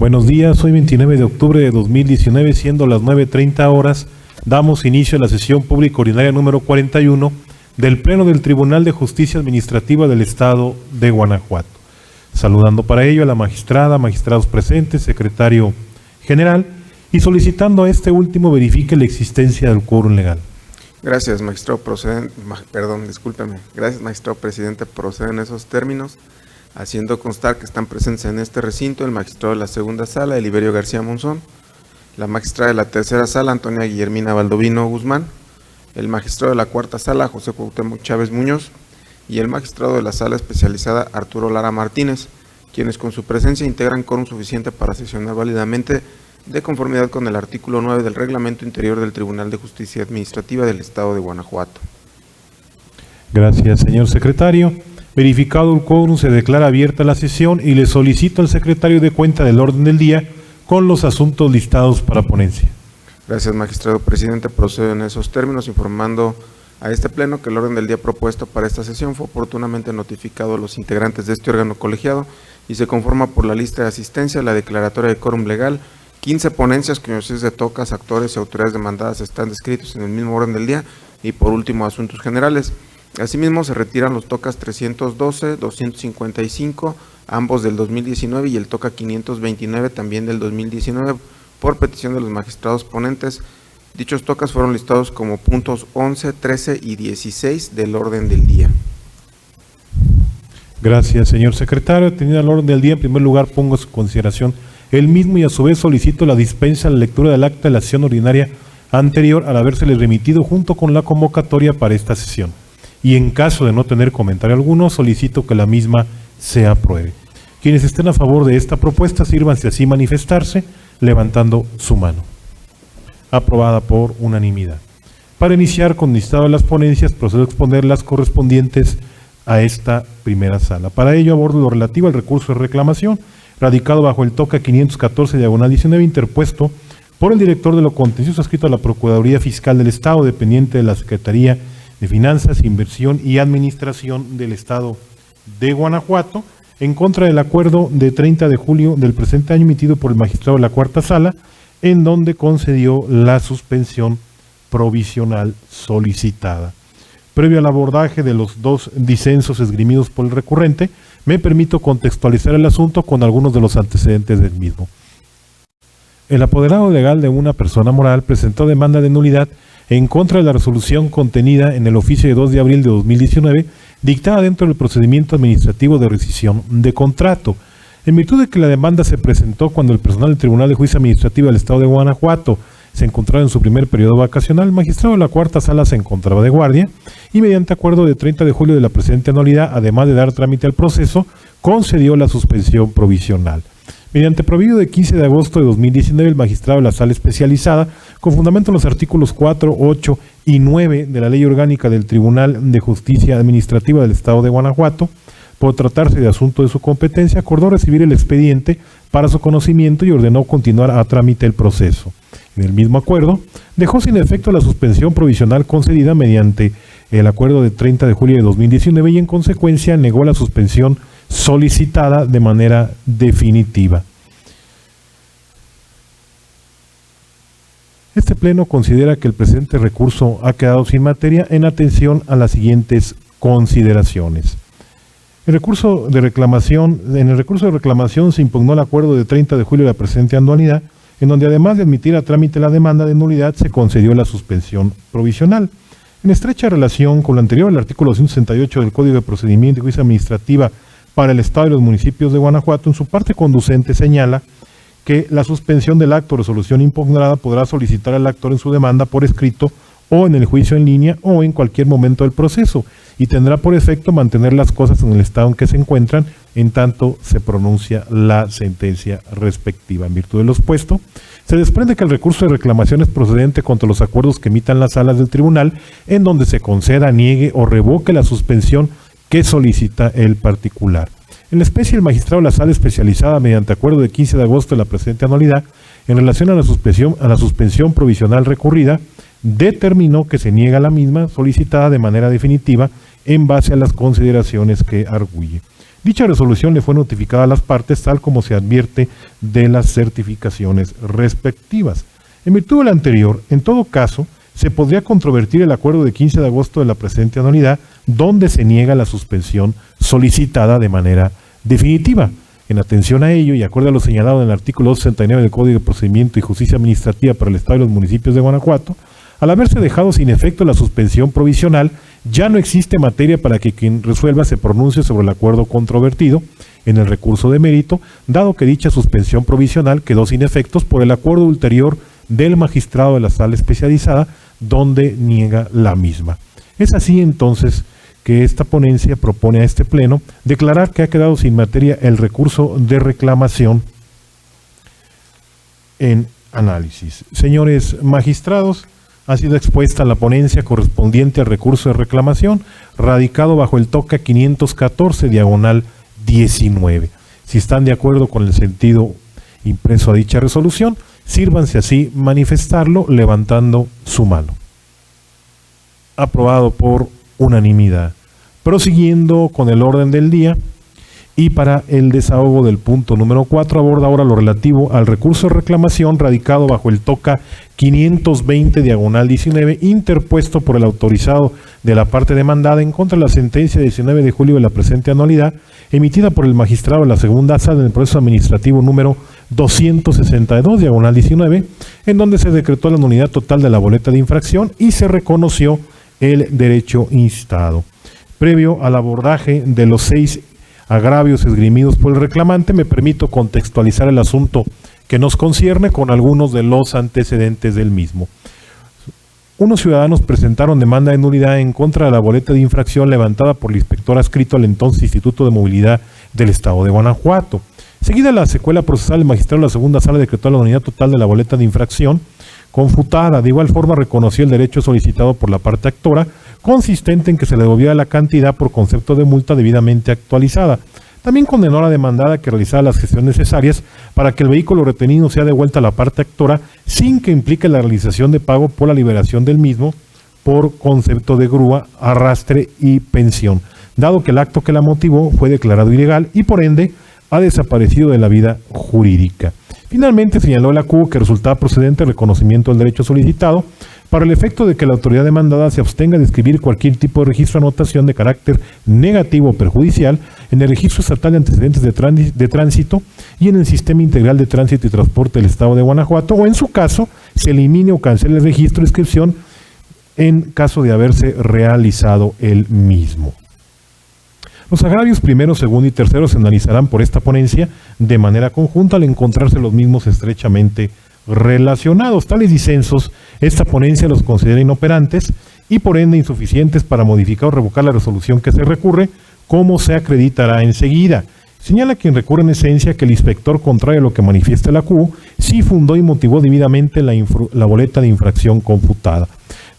Buenos días, hoy 29 de octubre de 2019, siendo las 9:30 horas, damos inicio a la sesión pública ordinaria número 41 del Pleno del Tribunal de Justicia Administrativa del Estado de Guanajuato. Saludando para ello a la magistrada, magistrados presentes, secretario general, y solicitando a este último verifique la existencia del quórum legal. Gracias, magistrado Gracias, magistrado presidente. Proceden esos términos, haciendo constar que están presentes en este recinto el magistrado de la segunda sala, Eliberio García Monzón, la magistrada de la tercera sala, Antonia Guillermina Baldovino Guzmán, el magistrado de la cuarta sala, José Cuauhtémoc Chávez Muñoz, y el magistrado de la sala especializada, Arturo Lara Martínez, quienes con su presencia integran quórum suficiente para sesionar válidamente de conformidad con el artículo 9 del Reglamento Interior del Tribunal de Justicia Administrativa del Estado de Guanajuato. Gracias, señor secretario. Verificado el quórum, se declara abierta la sesión y le solicito al secretario de cuenta del orden del día con los asuntos listados para ponencia. Gracias, magistrado presidente. Procedo en esos términos, informando a este pleno que el orden del día propuesto para esta sesión fue oportunamente notificado a los integrantes de este órgano colegiado y se conforma por la lista de asistencia, la declaratoria de quórum legal, 15 ponencias cuyos de tocas, actores y autoridades demandadas están descritos en el mismo orden del día y por último asuntos generales. Asimismo se retiran los tocas 312, 255, ambos del 2019 y el toca 529 también del 2019 por petición de los magistrados ponentes. Dichos tocas fueron listados como puntos 11, 13 y 16 del orden del día. Gracias, señor secretario. Teniendo el orden del día, en primer lugar pongo a su consideración el mismo y a su vez solicito la dispensa a la lectura del acta de la sesión ordinaria anterior al habérsele remitido junto con la convocatoria para esta sesión. Y en caso de no tener comentario alguno, solicito que la misma se apruebe. Quienes estén a favor de esta propuesta, sírvanse así manifestarse, levantando su mano. Aprobada por unanimidad. Para iniciar con listado de las ponencias, procedo a exponer las correspondientes a esta primera sala. Para ello abordo lo relativo al recurso de reclamación, radicado bajo el toca 514/19, interpuesto por el director de lo contencioso adscrito a la Procuraduría Fiscal del Estado, dependiente de la Secretaría de Finanzas, Inversión y Administración del Estado de Guanajuato, en contra del acuerdo de 30 de julio del presente año emitido por el magistrado de la cuarta sala, en donde concedió la suspensión provisional solicitada. Previo al abordaje de los dos disensos esgrimidos por el recurrente, me permito contextualizar el asunto con algunos de los antecedentes del mismo. El apoderado legal de una persona moral presentó demanda de nulidad en contra de la resolución contenida en el oficio de 2 de abril de 2019, dictada dentro del procedimiento administrativo de rescisión de contrato, en virtud de que la demanda se presentó cuando el personal del Tribunal de Justicia Administrativa del Estado de Guanajuato se encontraba en su primer periodo vacacional. El magistrado de la cuarta sala se encontraba de guardia y mediante acuerdo de 30 de julio de la presente anualidad, además de dar trámite al proceso, concedió la suspensión provisional. Mediante providio de 15 de agosto de 2019, el magistrado de la sala especializada, con fundamento en los artículos 4, 8 y 9 de la Ley Orgánica del Tribunal de Justicia Administrativa del Estado de Guanajuato, por tratarse de asunto de su competencia, acordó recibir el expediente para su conocimiento y ordenó continuar a trámite el proceso. En el mismo acuerdo, dejó sin efecto la suspensión provisional concedida mediante el acuerdo de 30 de julio de 2019 y en consecuencia negó la suspensión solicitada de manera definitiva. Este pleno considera que el presente recurso ha quedado sin materia en atención a las siguientes consideraciones. En el recurso de reclamación se impugnó el acuerdo de 30 de julio de la presente anualidad, en donde además de admitir a trámite la demanda de nulidad, se concedió la suspensión provisional. En estrecha relación con lo anterior, el artículo 168 del Código de Procedimiento y Justicia Administrativa para el Estado y los municipios de Guanajuato, en su parte conducente, señala que la suspensión del acto o resolución impugnada podrá solicitar al actor en su demanda por escrito o en el juicio en línea o en cualquier momento del proceso, y tendrá por efecto mantener las cosas en el estado en que se encuentran en tanto se pronuncia la sentencia respectiva. En virtud de lo expuesto, se desprende que el recurso de reclamación es procedente contra los acuerdos que emitan las salas del tribunal en donde se conceda, niegue o revoque la suspensión que solicita el particular. En la especie, el magistrado de la sala especializada, mediante acuerdo de 15 de agosto de la presente anualidad, en relación a la suspensión provisional recurrida, determinó que se niega la misma solicitada de manera definitiva en base a las consideraciones que arguye. Dicha resolución le fue notificada a las partes tal como se advierte de las certificaciones respectivas. En virtud de lo anterior, en todo caso, se podría controvertir el acuerdo de 15 de agosto de la presente anualidad, donde se niega la suspensión solicitada de manera definitiva. En atención a ello, y acorde a lo señalado en el artículo 269 del Código de Procedimiento y Justicia Administrativa para el Estado y los municipios de Guanajuato, al haberse dejado sin efecto la suspensión provisional, ya no existe materia para que quien resuelva se pronuncie sobre el acuerdo controvertido en el recurso de mérito, dado que dicha suspensión provisional quedó sin efectos por el acuerdo ulterior del magistrado de la sala especializada, donde niega la misma. Es así entonces que esta ponencia propone a este pleno declarar que ha quedado sin materia el recurso de reclamación en análisis. Señores magistrados, ha sido expuesta la ponencia correspondiente al recurso de reclamación radicado bajo el TOCA 514/19. Si están de acuerdo con el sentido impreso a dicha resolución, sírvanse así manifestarlo levantando su mano. Aprobado por unanimidad. Prosiguiendo con el orden del día, y para el desahogo del punto número 4, aborda ahora lo relativo al recurso de reclamación radicado bajo el TOCA 520/19, interpuesto por el autorizado de la parte demandada en contra de la sentencia de 19 de julio de la presente anualidad, emitida por el magistrado de la segunda sala del proceso administrativo número 262/19, en donde se decretó la nulidad total de la boleta de infracción y se reconoció el derecho instado. Previo al abordaje de los 6 agravios esgrimidos por el reclamante, me permito contextualizar el asunto que nos concierne con algunos de los antecedentes del mismo. Unos ciudadanos presentaron demanda de nulidad en contra de la boleta de infracción levantada por el inspector adscrito al entonces Instituto de Movilidad del Estado de Guanajuato. Seguida la secuela procesal, el magistrado de la segunda sala decretó la nulidad total de la boleta de infracción confutada. De igual forma reconoció el derecho solicitado por la parte actora, consistente en que se le devolviera la cantidad por concepto de multa debidamente actualizada. También condenó a la demandada que realizara las gestiones necesarias para que el vehículo retenido sea devuelto a la parte actora sin que implique la realización de pago por la liberación del mismo por concepto de grúa, arrastre y pensión, dado que el acto que la motivó fue declarado ilegal y por ende ha desaparecido de la vida jurídica. Finalmente señaló la CUO que resultaba procedente el reconocimiento del derecho solicitado para el efecto de que la autoridad demandada se abstenga de escribir cualquier tipo de registro o anotación de carácter negativo o perjudicial en el registro estatal de antecedentes de tránsito y en el sistema integral de tránsito y transporte del Estado de Guanajuato, o en su caso se elimine o cancele el registro de inscripción en caso de haberse realizado el mismo. Los agravios primero, segundo y tercero se analizarán por esta ponencia de manera conjunta al encontrarse los mismos estrechamente relacionados. Tales disensos, esta ponencia los considera inoperantes y por ende insuficientes para modificar o revocar la resolución que se recurre, como se acreditará enseguida. Señala quien recurre en esencia que el inspector, contrario a lo que manifiesta la CUO, sí fundó y motivó debidamente la boleta de infracción confutada.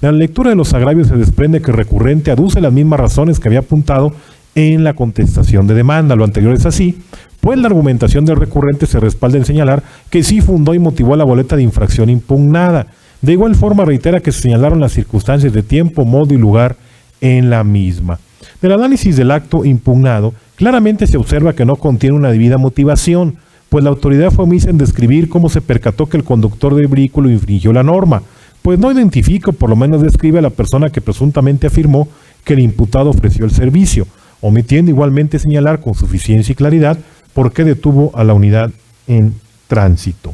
De la lectura de los agravios se desprende que el recurrente aduce las mismas razones que había apuntado en la contestación de demanda. Lo anterior es así, pues la argumentación del recurrente se respalda en señalar que sí fundó y motivó la boleta de infracción impugnada. De igual forma reitera que se señalaron las circunstancias de tiempo, modo y lugar en la misma. Del análisis del acto impugnado, claramente se observa que no contiene una debida motivación, pues la autoridad fue omisa en describir cómo se percató que el conductor del vehículo infringió la norma, pues no identifica o por lo menos describe a la persona que presuntamente afirmó que el imputado ofreció el servicio, omitiendo igualmente señalar con suficiencia y claridad por qué detuvo a la unidad en tránsito.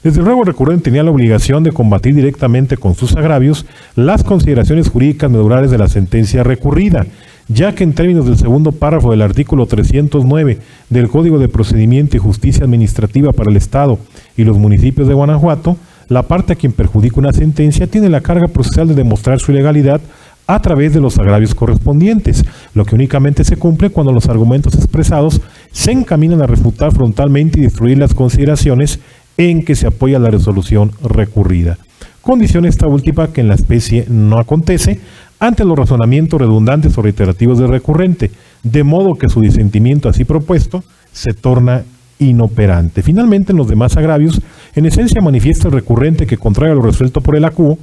Desde luego el recurrente tenía la obligación de combatir directamente con sus agravios las consideraciones jurídicas medulares de la sentencia recurrida, ya que en términos del segundo párrafo del artículo 309 del Código de Procedimiento y Justicia Administrativa para el Estado y los municipios de Guanajuato, la parte a quien perjudica una sentencia tiene la carga procesal de demostrar su ilegalidad a través de los agravios correspondientes, lo que únicamente se cumple cuando los argumentos expresados se encaminan a refutar frontalmente y destruir las consideraciones en que se apoya la resolución recurrida. Condición esta última que en la especie no acontece ante los razonamientos redundantes o reiterativos del recurrente, de modo que su disentimiento así propuesto se torna inoperante. Finalmente, en los demás agravios, en esencia manifiesta el recurrente que, contrario a lo resuelto por el ACUO,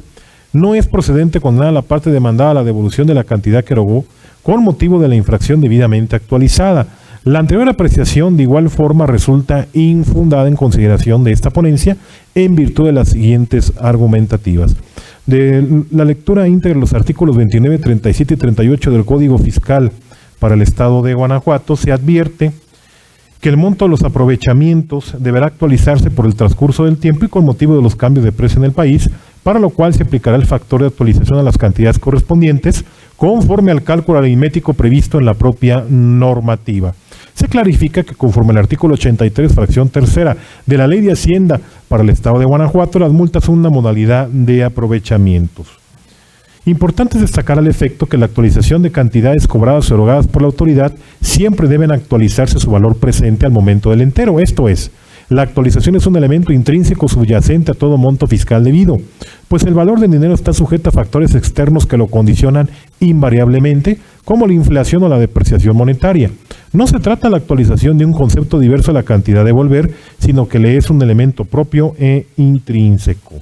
no es procedente condenar a la parte demandada a la devolución de la cantidad que erogó con motivo de la infracción debidamente actualizada. La anterior apreciación de igual forma resulta infundada en consideración de esta ponencia en virtud de las siguientes argumentativas. De la lectura íntegra de los artículos 29, 37 y 38 del Código Fiscal para el Estado de Guanajuato se advierte que el monto de los aprovechamientos deberá actualizarse por el transcurso del tiempo y con motivo de los cambios de precio en el país, para lo cual se aplicará el factor de actualización a las cantidades correspondientes conforme al cálculo aritmético previsto en la propia normativa. Se clarifica que conforme al artículo 83, fracción tercera de la Ley de Hacienda para el Estado de Guanajuato, las multas son una modalidad de aprovechamientos. Importante es destacar al efecto que la actualización de cantidades cobradas o erogadas por la autoridad siempre deben actualizarse su valor presente al momento del entero, esto es, la actualización es un elemento intrínseco subyacente a todo monto fiscal debido, pues el valor del dinero está sujeto a factores externos que lo condicionan invariablemente, como la inflación o la depreciación monetaria. No se trata de la actualización de un concepto diverso a la cantidad a devolver, sino que le es un elemento propio e intrínseco.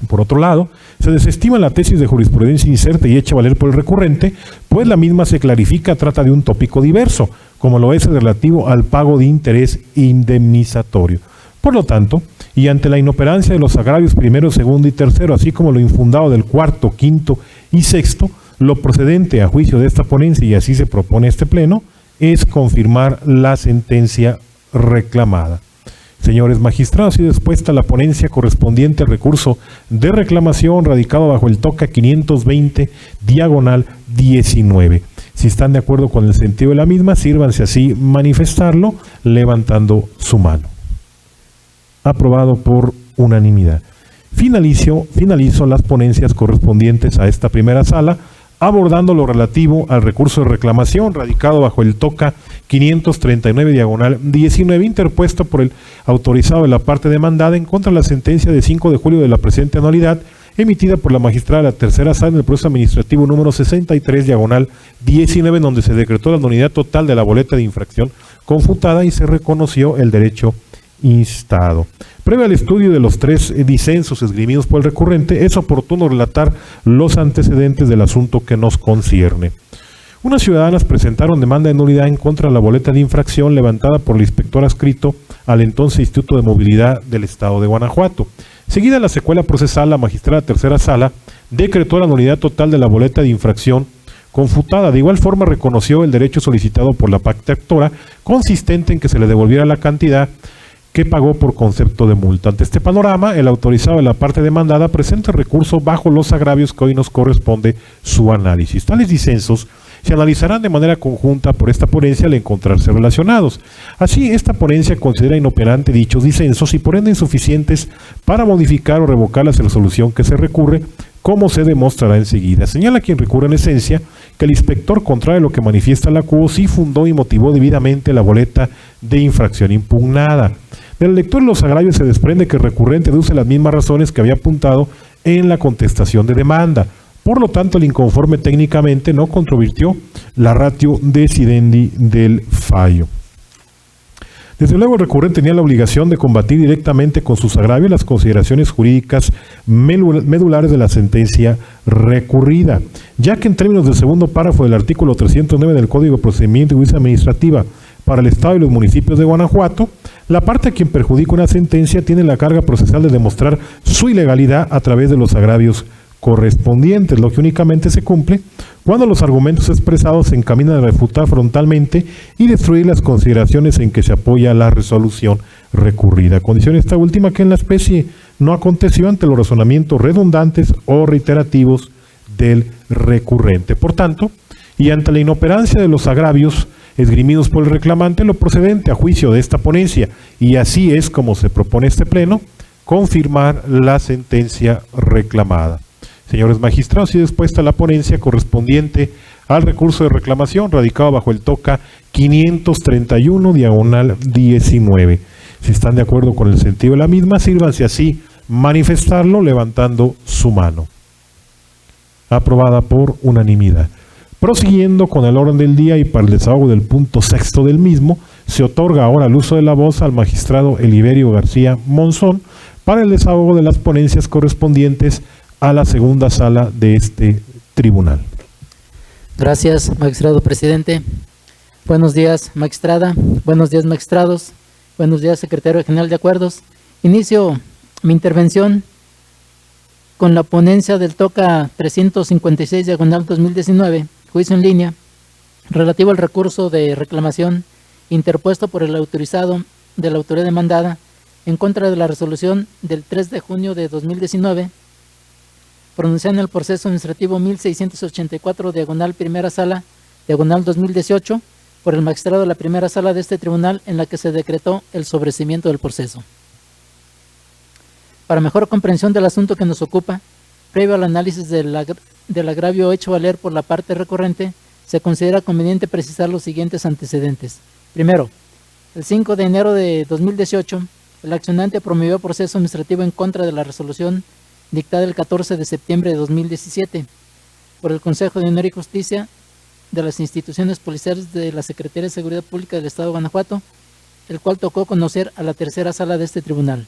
Por otro lado, se desestima la tesis de jurisprudencia incerta y hecha valer por el recurrente, pues la misma se clarifica trata de un tópico diverso, como lo es el relativo al pago de interés indemnizatorio. Por lo tanto, y ante la inoperancia de los agravios primero, segundo y tercero, así como lo infundado del cuarto, quinto y sexto, lo procedente a juicio de esta ponencia, y así se propone este pleno, es confirmar la sentencia reclamada. Señores magistrados, y dispuesta la ponencia correspondiente al recurso de reclamación radicado bajo el TOCA 520/19. Si están de acuerdo con el sentido de la misma, sírvanse así manifestarlo levantando su mano. Aprobado por unanimidad. Finalizo las ponencias correspondientes a esta primera sala, abordando lo relativo al recurso de reclamación radicado bajo el TOCA 539/19, interpuesto por el autorizado de la parte demandada en contra de la sentencia de 5 de julio de la presente anualidad, emitida por la magistrada de la tercera sala en el proceso administrativo número 63/19, donde se decretó la nulidad total de la boleta de infracción confutada y se reconoció el derecho instado. Previo al estudio de los 3 disensos esgrimidos por el recurrente, es oportuno relatar los antecedentes del asunto que nos concierne. Unas ciudadanas presentaron demanda de nulidad en contra de la boleta de infracción levantada por el inspector adscrito al entonces Instituto de Movilidad del Estado de Guanajuato. Seguida la secuela procesal, la magistrada tercera sala decretó la nulidad total de la boleta de infracción confutada. De igual forma reconoció el derecho solicitado por la parte actora, consistente en que se le devolviera la cantidad que pagó por concepto de multa. Ante este panorama, el autorizado de la parte demandada presenta recurso bajo los agravios que hoy nos corresponde su análisis. Tales disensos se analizarán de manera conjunta por esta ponencia al encontrarse relacionados. Así, esta ponencia considera inoperante dichos disensos y por ende insuficientes para modificar o revocar la resolución que se recurre, como se demostrará enseguida. Señala quien recurre en esencia que el inspector, contrario a lo que manifiesta la CUO, sí fundó y motivó debidamente la boleta de infracción impugnada. De la lectura de los agravios se desprende que el recurrente deduce las mismas razones que había apuntado en la contestación de demanda. Por lo tanto, el inconforme técnicamente no controvirtió la ratio decidendi del fallo. Desde luego, el recurrente tenía la obligación de combatir directamente con sus agravios las consideraciones jurídicas medulares de la sentencia recurrida, ya que en términos del segundo párrafo del artículo 309 del Código de Procedimiento y Justicia Administrativa para el Estado y los municipios de Guanajuato, la parte a quien perjudica una sentencia tiene la carga procesal de demostrar su ilegalidad a través de los agravios correspondientes, lo que únicamente se cumple cuando los argumentos expresados se encaminan a refutar frontalmente y destruir las consideraciones en que se apoya la resolución recurrida. Condición esta última que en la especie no aconteció ante los razonamientos redundantes o reiterativos del recurrente. Por tanto, y ante la inoperancia de los agravios esgrimidos por el reclamante, lo procedente a juicio de esta ponencia, y así es como se propone este pleno, confirmar la sentencia reclamada. Señores magistrados, y dispuesta la ponencia correspondiente al recurso de reclamación radicado bajo el TOCA 531/19. Si están de acuerdo con el sentido de la misma, sírvanse así manifestarlo levantando su mano. Aprobada por unanimidad. Prosiguiendo con el orden del día y para el desahogo del punto sexto del mismo, se otorga ahora el uso de la voz al magistrado Eliberio García Monzón para el desahogo de las ponencias correspondientes a la segunda sala de este tribunal. Gracias, magistrado presidente. Buenos días, magistrada. Buenos días, magistrados. Buenos días, secretario general de acuerdos. Inicio mi intervención con la ponencia del TOCA 356/2019, juicio en línea, relativo al recurso de reclamación interpuesto por el autorizado de la autoridad demandada en contra de la resolución del 3 de junio de 2019, pronunciada en el proceso administrativo 1684, primera sala, 2018, por el magistrado de la primera sala de este tribunal, en la que se decretó el sobreseimiento del proceso. Para mejor comprensión del asunto que nos ocupa, previo al análisis del agravio hecho valer por la parte recurrente, se considera conveniente precisar los siguientes antecedentes. Primero, el 5 de enero de 2018, el accionante promovió proceso administrativo en contra de la resolución dictada el 14 de septiembre de 2017 por el Consejo de Honor y Justicia de las instituciones policiales de la Secretaría de Seguridad Pública del Estado de Guanajuato, el cual tocó conocer a la tercera sala de este tribunal.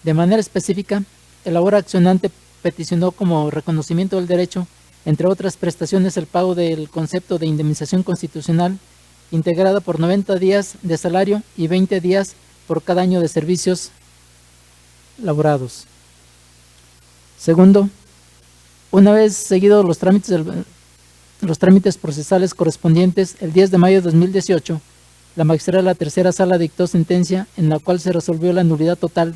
De manera específica, el ahora accionante peticionó como reconocimiento del derecho, entre otras prestaciones, el pago del concepto de indemnización constitucional, integrada por 90 días de salario y 20 días por cada año de servicios laborados. Segundo, una vez seguidos los trámites procesales correspondientes, el 10 de mayo de 2018, la magistrada de la tercera sala dictó sentencia en la cual se resolvió la nulidad total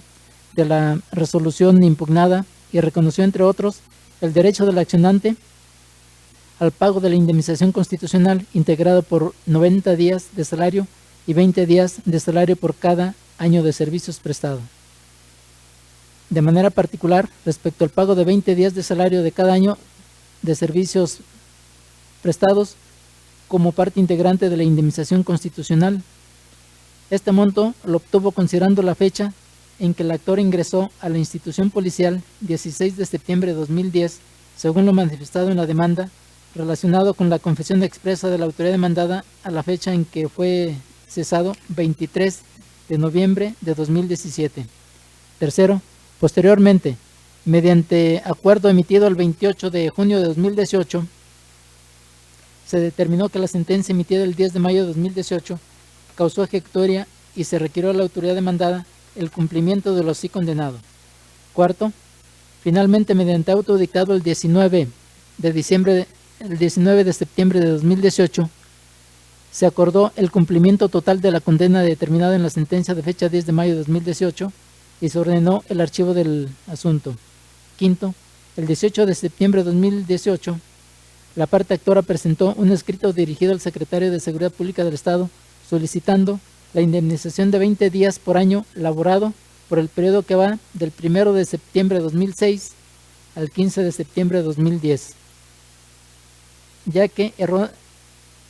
de la resolución impugnada y reconoció, entre otros, el derecho del accionante al pago de la indemnización constitucional, integrado por 90 días de salario y 20 días de salario por cada año de servicios prestados. De manera particular, respecto al pago de 20 días de salario de cada año de servicios prestados como parte integrante de la indemnización constitucional, este monto lo obtuvo considerando la fecha en que el actor ingresó a la institución policial, 16 de septiembre de 2010, según lo manifestado en la demanda, relacionado con la confesión expresa de la autoridad demandada a la fecha en que fue cesado, 23 de noviembre de 2017. Tercero, posteriormente, mediante acuerdo emitido el 28 de junio de 2018, se determinó que la sentencia emitida el 10 de mayo de 2018 causó ejecutoria y se requirió a la autoridad demandada el cumplimiento de lo así condenado. Cuarto, finalmente, mediante auto dictado el 19 de septiembre de 2018, se acordó el cumplimiento total de la condena determinada en la sentencia de fecha 10 de mayo de 2018 y se ordenó el archivo del asunto. Quinto, el 18 de septiembre de 2018, la parte actora presentó un escrito dirigido al secretario de Seguridad Pública del Estado solicitando la indemnización de 20 días por año laborado por el periodo que va del 1 de septiembre de 2006 al 15 de septiembre de 2010, ya que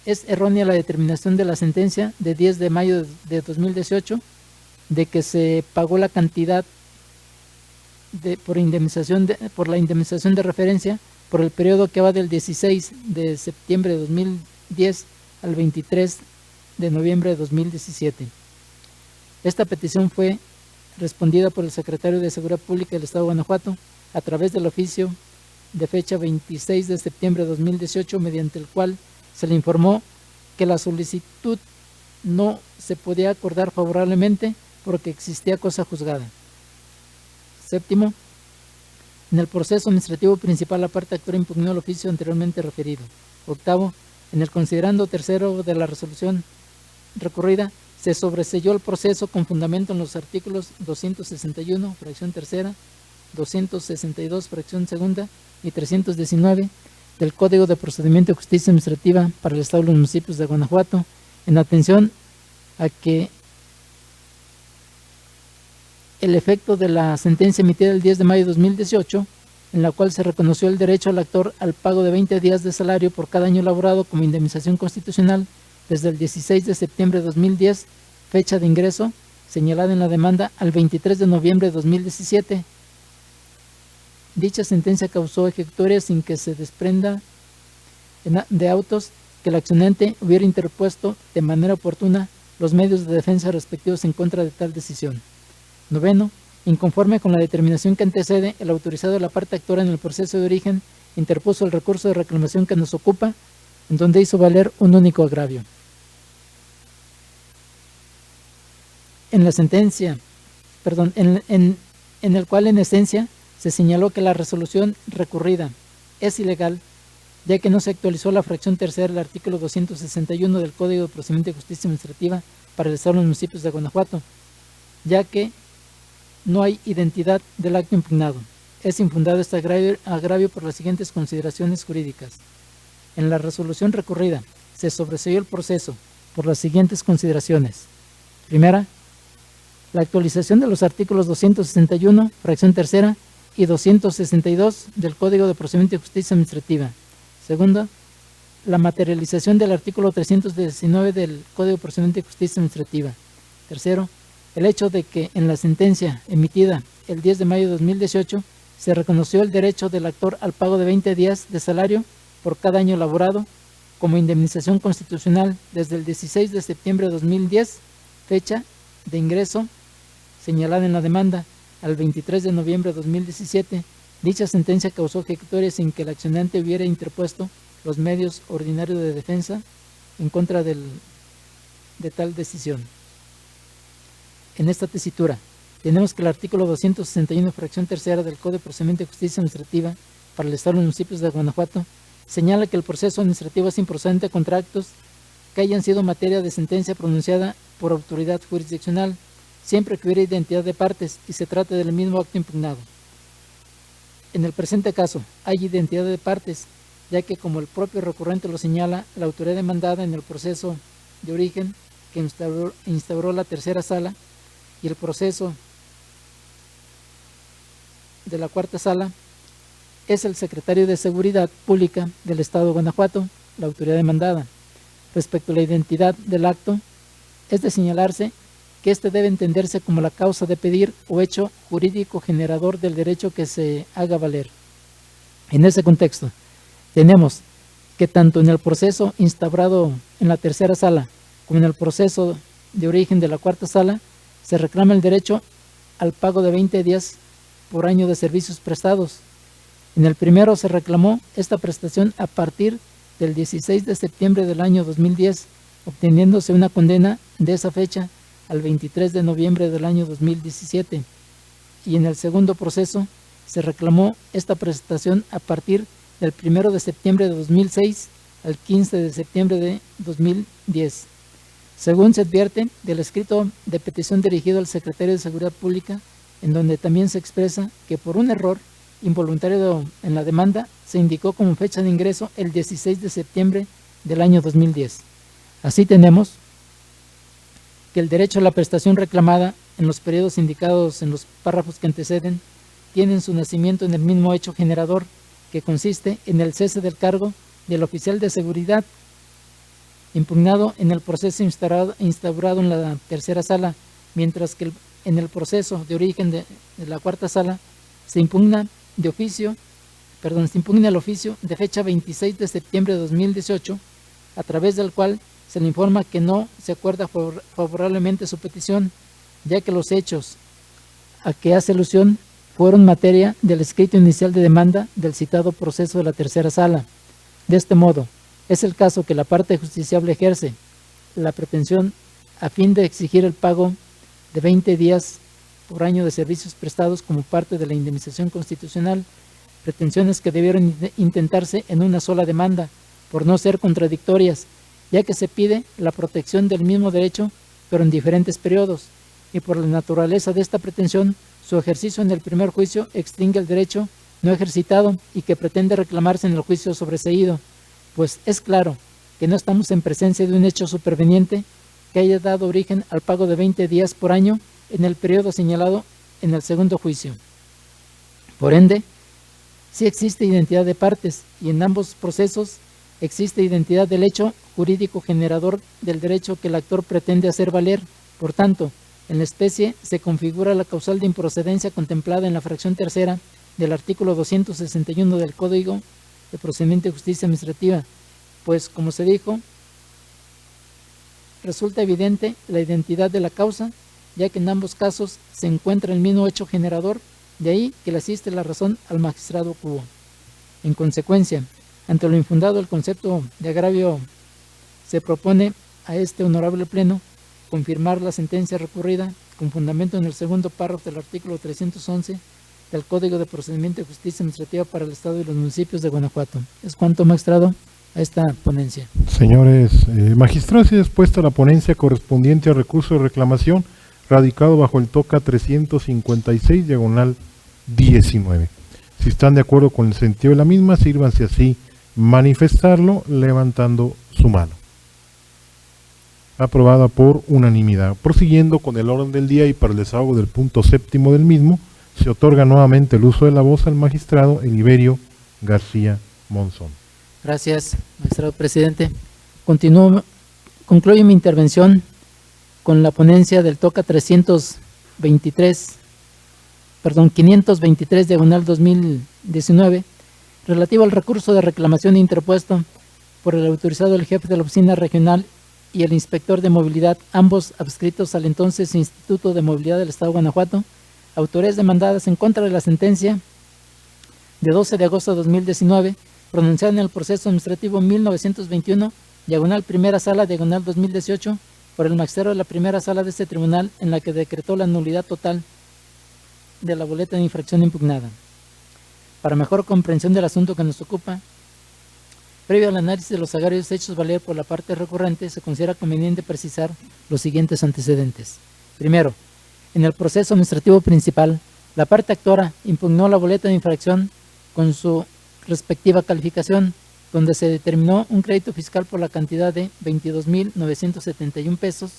es errónea la determinación de la sentencia de 10 de mayo de 2018 de que se pagó la cantidad por la indemnización de referencia por el periodo que va del 16 de septiembre de 2010 al 23 de noviembre de 2017. Esta petición fue respondida por el secretario de Seguridad Pública del Estado de Guanajuato a través del oficio de fecha 26 de septiembre de 2018, mediante el cual se le informó que la solicitud no se podía acordar favorablemente porque existía cosa juzgada. Séptimo, en el proceso administrativo principal, la parte actora impugnó el oficio anteriormente referido. Octavo, en el considerando tercero de la resolución recurrida, se sobreseyó el proceso con fundamento en los artículos 261, fracción tercera, 262, fracción segunda y 319 del Código de Procedimiento de Justicia Administrativa para el Estado y los municipios de Guanajuato, en atención a que el efecto de la sentencia emitida el 10 de mayo de 2018, en la cual se reconoció el derecho al actor al pago de 20 días de salario por cada año laborado como indemnización constitucional desde el 16 de septiembre de 2010, fecha de ingreso señalada en la demanda, al 23 de noviembre de 2017. Dicha sentencia causó ejecutoria sin que se desprenda de autos que el accionante hubiera interpuesto de manera oportuna los medios de defensa respectivos en contra de tal decisión. Noveno, Inconforme con la determinación que antecede, el autorizado de la parte actora en el proceso de origen interpuso el recurso de reclamación que nos ocupa, en donde hizo valer un único agravio. En la sentencia, en el cual en esencia se señaló que la resolución recurrida es ilegal, ya que no se actualizó la fracción tercera del artículo 261 del Código de Procedimiento de Justicia Administrativa para el Estado de los municipios de Guanajuato, ya que no hay identidad del acto impugnado. Es infundado este agravio por las siguientes consideraciones jurídicas. En la resolución recurrida se sobreseyó el proceso por las siguientes consideraciones. Primera, la actualización de los artículos 261, fracción tercera, y 262 del Código de Procedimiento de Justicia Administrativa. Segunda, la materialización del artículo 319 del Código de Procedimiento de Justicia Administrativa. Tercero, el hecho de que en la sentencia emitida el 10 de mayo de 2018 se reconoció el derecho del actor al pago de 20 días de salario por cada año laborado como indemnización constitucional desde el 16 de septiembre de 2010, fecha de ingreso señalada en la demanda, al 23 de noviembre de 2017. Dicha sentencia causó ejecutoria sin que el accionante hubiera interpuesto los medios ordinarios de defensa en contra de tal decisión. En esta tesitura, tenemos que el artículo 261, fracción tercera del Código de Procedimiento de Justicia Administrativa para el Estado de los municipios de Guanajuato, señala que el proceso administrativo es improcedente contra actos que hayan sido materia de sentencia pronunciada por autoridad jurisdiccional, siempre que hubiera identidad de partes y se trate del mismo acto impugnado. En el presente caso, hay identidad de partes, ya que, como el propio recurrente lo señala, la autoridad demandada en el proceso de origen que instauró la tercera sala y el proceso de la cuarta sala es el secretario de Seguridad Pública del Estado de Guanajuato, la autoridad demandada. Respecto a la identidad del acto, es de señalarse que éste debe entenderse como la causa de pedir o hecho jurídico generador del derecho que se haga valer. En ese contexto, tenemos que tanto en el proceso instaurado en la tercera sala como en el proceso de origen de la cuarta sala, se reclama el derecho al pago de 20 días por año de servicios prestados. En el primero se reclamó esta prestación a partir del 16 de septiembre del año 2010, obteniéndose una condena de esa fecha al 23 de noviembre del año 2017. Y en el segundo proceso se reclamó esta prestación a partir del 1 de septiembre de 2006 al 15 de septiembre de 2010. Según se advierte del escrito de petición dirigido al secretario de Seguridad Pública, en donde también se expresa que por un error involuntario en la demanda se indicó como fecha de ingreso el 16 de septiembre del año 2010. Así tenemos que el derecho a la prestación reclamada en los periodos indicados en los párrafos que anteceden tienen su nacimiento en el mismo hecho generador, que consiste en el cese del cargo del oficial de seguridad impugnado en el proceso instaurado en la tercera sala, mientras que en el proceso de origen de la cuarta sala se impugna el oficio de fecha 26 de septiembre de 2018, a través del cual se le informa que no se acuerda favorablemente su petición, ya que los hechos a que hace alusión fueron materia del escrito inicial de demanda del citado proceso de la tercera sala. De este modo, es el caso que la parte justiciable ejerce la pretensión a fin de exigir el pago de 20 días por año de servicios prestados como parte de la indemnización constitucional, pretensiones que debieron intentarse en una sola demanda, por no ser contradictorias, ya que se pide la protección del mismo derecho, pero en diferentes periodos, y por la naturaleza de esta pretensión, su ejercicio en el primer juicio extingue el derecho no ejercitado y que pretende reclamarse en el juicio sobreseído, pues es claro que no estamos en presencia de un hecho superveniente que haya dado origen al pago de 20 días por año en el periodo señalado en el segundo juicio. Por ende, sí existe identidad de partes y en ambos procesos existe identidad del hecho jurídico generador del derecho que el actor pretende hacer valer. Por tanto, en la especie se configura la causal de improcedencia contemplada en la fracción tercera del artículo 261 del Código de Procedimiento de Justicia Administrativa, pues, como se dijo, resulta evidente la identidad de la causa, ya que en ambos casos se encuentra el mismo hecho generador, de ahí que le asiste la razón al magistrado Cubo. En consecuencia, ante lo infundado del concepto de agravio, se propone a este honorable pleno confirmar la sentencia recurrida con fundamento en el segundo párrafo del artículo 311 del Código de Procedimiento de Justicia Administrativa para el Estado y los municipios de Guanajuato. Es cuanto, magistrado, a esta ponencia. Señores magistrados, y dispuesta la ponencia correspondiente al recurso de reclamación radicado bajo el TOCA 356, diagonal 19. Si están de acuerdo con el sentido de la misma, sírvanse así manifestarlo levantando su mano. Aprobada por unanimidad. Prosiguiendo con el orden del día y para el desahogo del punto séptimo del mismo, se otorga nuevamente el uso de la voz al magistrado Eliberio García Monzón. Gracias, magistrado presidente. Concluyo mi intervención con la ponencia del TOCA 523, diagonal 2019, relativo al recurso de reclamación interpuesto por el autorizado del jefe de la oficina regional y el inspector de movilidad, ambos adscritos al entonces Instituto de Movilidad del Estado de Guanajuato, autores demandadas en contra de la sentencia de 12 de agosto de 2019, pronunciada en el proceso administrativo 1921, diagonal primera sala, diagonal 2018, por el magistrado de la primera sala de este tribunal, en la que decretó la nulidad total de la boleta de infracción impugnada. Para mejor comprensión del asunto que nos ocupa, previo al análisis de los agravios hechos valer por la parte recurrente, se considera conveniente precisar los siguientes antecedentes. Primero, en el proceso administrativo principal, la parte actora impugnó la boleta de infracción con su respectiva calificación, donde se determinó un crédito fiscal por la cantidad de 22,971 pesos.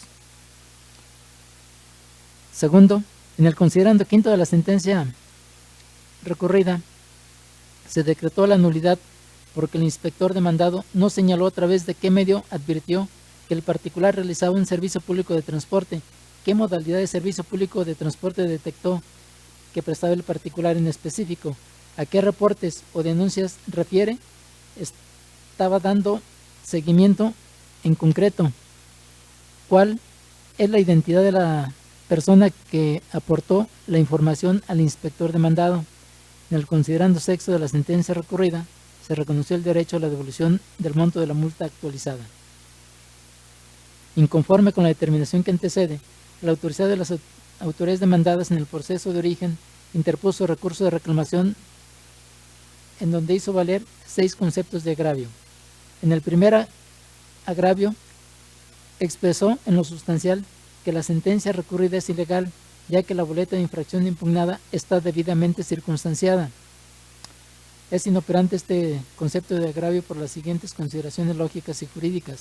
Segundo, en el considerando quinto de la sentencia recurrida, se decretó la nulidad porque el inspector demandado no señaló a través de qué medio advirtió que el particular realizaba un servicio público de transporte, qué modalidad de servicio público de transporte detectó que prestaba el particular en específico, a qué reportes o denuncias refiere, estaba dando seguimiento en concreto, cuál es la identidad de la persona que aportó la información al inspector demandado. En el considerando sexto de la sentencia recurrida, se reconoció el derecho a la devolución del monto de la multa actualizada. Inconforme con la determinación que antecede, la autoridad de las autoridades demandadas en el proceso de origen interpuso recurso de reclamación en donde hizo valer 6 conceptos de agravio. En el primer agravio, expresó en lo sustancial que la sentencia recurrida es ilegal, ya que la boleta de infracción impugnada está debidamente circunstanciada. Es inoperante este concepto de agravio por las siguientes consideraciones lógicas y jurídicas.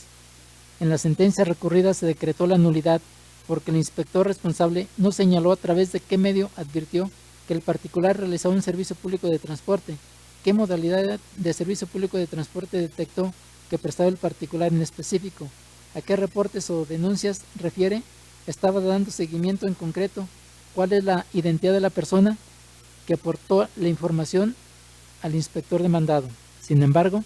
En la sentencia recurrida se decretó la nulidad porque el inspector responsable no señaló a través de qué medio advirtió que el particular realizaba un servicio público de transporte, qué modalidad de servicio público de transporte detectó que prestaba el particular en específico, a qué reportes o denuncias refiere, estaba dando seguimiento en concreto, cuál es la identidad de la persona que aportó la información al inspector demandado. Sin embargo,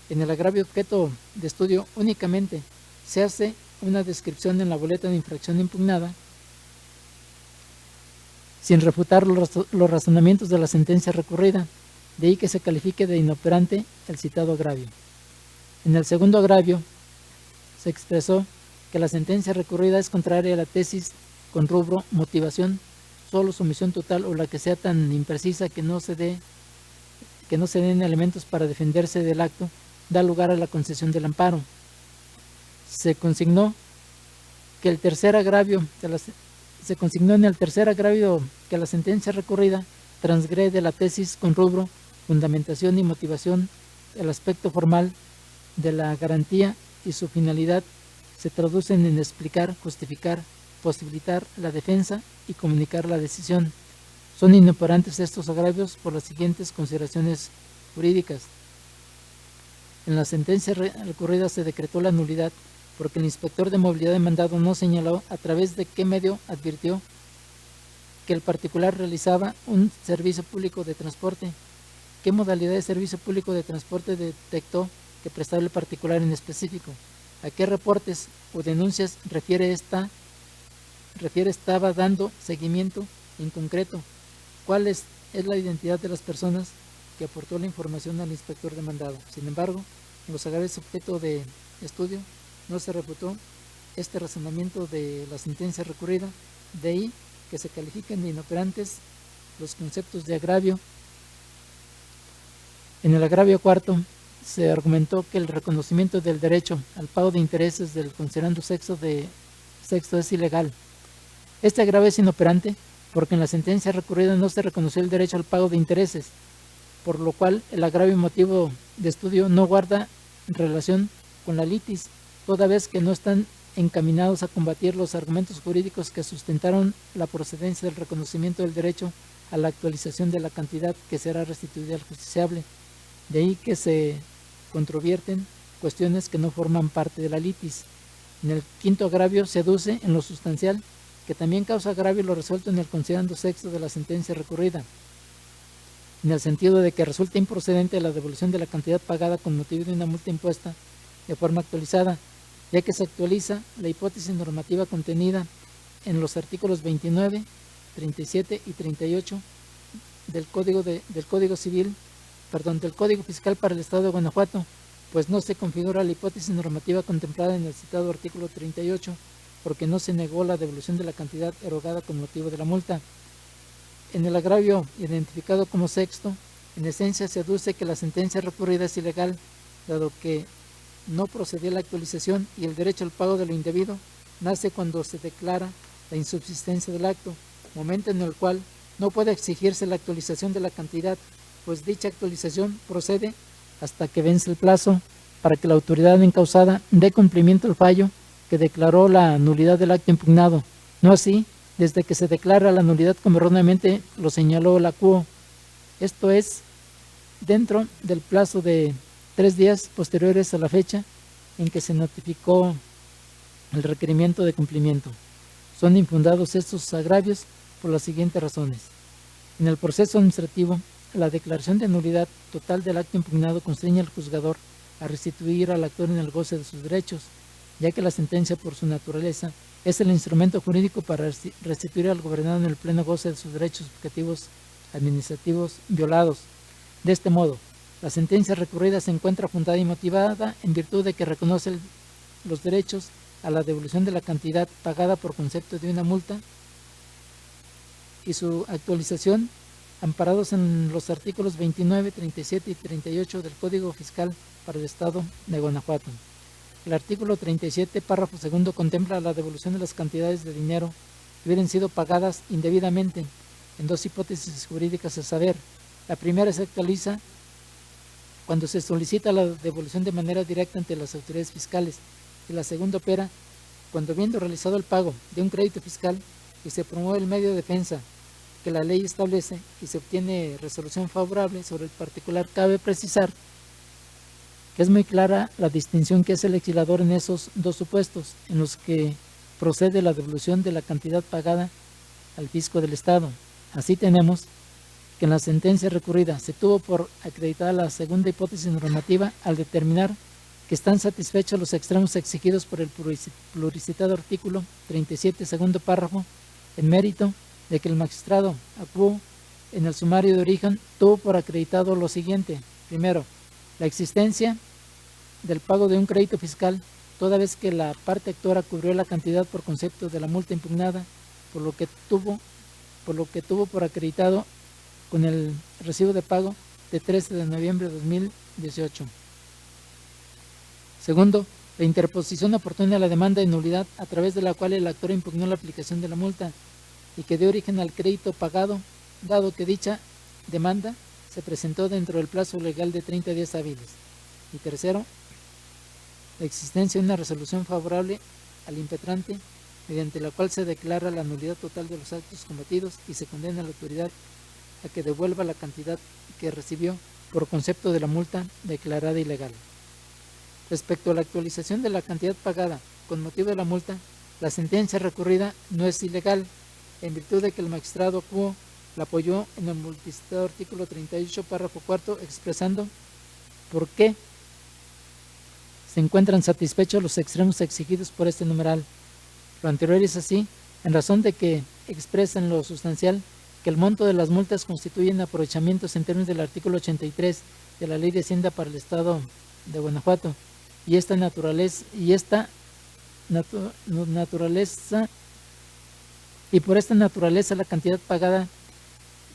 en el agravio objeto de estudio únicamente se hace una descripción en la boleta de infracción impugnada sin refutar los razonamientos de la sentencia recurrida, de ahí que se califique de inoperante el citado agravio. En el segundo agravio se expresó que la sentencia recurrida es contraria a la tesis con rubro motivación, solo sumisión total o la que sea tan imprecisa que no se den elementos para defenderse del acto, da lugar a la concesión del amparo. Se consignó en el tercer agravio que la sentencia recurrida transgrede la tesis con rubro, fundamentación y motivación, el aspecto formal de la garantía y su finalidad se traducen en explicar, justificar, posibilitar la defensa y comunicar la decisión. Son inoperantes estos agravios por las siguientes consideraciones jurídicas. En la sentencia recurrida se decretó la nulidad porque el inspector de movilidad demandado no señaló a través de qué medio advirtió que el particular realizaba un servicio público de transporte, qué modalidad de servicio público de transporte detectó que prestaba el particular en específico, a qué reportes o denuncias refiere refiere estaba dando seguimiento en concreto. ¿Cuál es la identidad de las personas que aportó la información al inspector demandado? Sin embargo, en los agravios objeto de estudio no se refutó este razonamiento de la sentencia recurrida, de ahí que se califiquen de inoperantes los conceptos de agravio. En el agravio cuarto se argumentó que el reconocimiento del derecho al pago de intereses del considerando sexto es ilegal. Este agravio es inoperante porque en la sentencia recurrida no se reconoció el derecho al pago de intereses, por lo cual el agravio motivo de estudio no guarda relación con la litis, toda vez que no están encaminados a combatir los argumentos jurídicos que sustentaron la procedencia del reconocimiento del derecho a la actualización de la cantidad que será restituida al justiciable. De ahí que se controvierten cuestiones que no forman parte de la litis. En el quinto agravio se aduce en lo sustancial que también causa agravio lo resuelto en el considerando sexto de la sentencia recurrida, en el sentido de que resulta improcedente la devolución de la cantidad pagada con motivo de una multa impuesta de forma actualizada, ya que se actualiza la hipótesis normativa contenida en los artículos 29, 37 y 38 del Código Fiscal para el Estado de Guanajuato, pues no se configura la hipótesis normativa contemplada en el citado artículo 38, porque no se negó la devolución de la cantidad erogada con motivo de la multa. En el agravio identificado como sexto, en esencia se aduce que la sentencia recurrida es ilegal, dado que no procedió la actualización y el derecho al pago de lo indebido nace cuando se declara la insubsistencia del acto, momento en el cual no puede exigirse la actualización de la cantidad, pues dicha actualización procede hasta que vence el plazo para que la autoridad encausada dé cumplimiento al fallo que declaró la nulidad del acto impugnado, no así desde que se declara la nulidad como erróneamente lo señaló la CUO, esto es, dentro del plazo de 3 días posteriores a la fecha en que se notificó el requerimiento de cumplimiento. Son infundados estos agravios por las siguientes razones. En el proceso administrativo, la declaración de nulidad total del acto impugnado constriñe al juzgador a restituir al actor en el goce de sus derechos, ya que la sentencia por su naturaleza es el instrumento jurídico para restituir al gobernado en el pleno goce de sus derechos objetivos administrativos violados. De este modo, la sentencia recurrida se encuentra fundada y motivada en virtud de que reconoce los derechos a la devolución de la cantidad pagada por concepto de una multa y su actualización amparados en los artículos 29, 37 y 38 del Código Fiscal para el Estado de Guanajuato. El artículo 37, párrafo segundo, contempla la devolución de las cantidades de dinero que hubieran sido pagadas indebidamente en dos hipótesis jurídicas, a saber, la primera se actualiza cuando se solicita la devolución de manera directa ante las autoridades fiscales y la segunda opera cuando, habiendo realizado el pago de un crédito fiscal y se promueve el medio de defensa que la ley establece y se obtiene resolución favorable sobre el particular. Cabe precisar que es muy clara la distinción que hace el legislador en esos dos supuestos en los que procede la devolución de la cantidad pagada al fisco del Estado. Así tenemos que en la sentencia recurrida se tuvo por acreditada la segunda hipótesis normativa al determinar que están satisfechos los extremos exigidos por el pluricitado artículo 37, segundo párrafo, en mérito de que el magistrado actuó en el sumario de origen tuvo por acreditado lo siguiente. Primero, la existencia del pago de un crédito fiscal, toda vez que la parte actora cubrió la cantidad por concepto de la multa impugnada, por lo que tuvo por acreditado con el recibo de pago de 13 de noviembre de 2018. Segundo, la interposición oportuna a la demanda de nulidad a través de la cual el actor impugnó la aplicación de la multa y que dio origen al crédito pagado, dado que dicha demanda se presentó dentro del plazo legal de 30 días hábiles. Y tercero, la existencia de una resolución favorable al impetrante, mediante la cual se declara la nulidad total de los actos cometidos y se condena a la autoridad a que devuelva la cantidad que recibió por concepto de la multa declarada ilegal. Respecto a la actualización de la cantidad pagada con motivo de la multa, la sentencia recurrida no es ilegal, en virtud de que el magistrado Cuo la apoyó en el multicitado artículo 38, párrafo cuarto, expresando por qué se encuentran satisfechos los extremos exigidos por este numeral. Lo anterior es así, en razón de que expresa en lo sustancial que el monto de las multas constituyen aprovechamientos en términos del artículo 83 de la Ley de Hacienda para el Estado de Guanajuato, y por esta naturaleza la cantidad pagada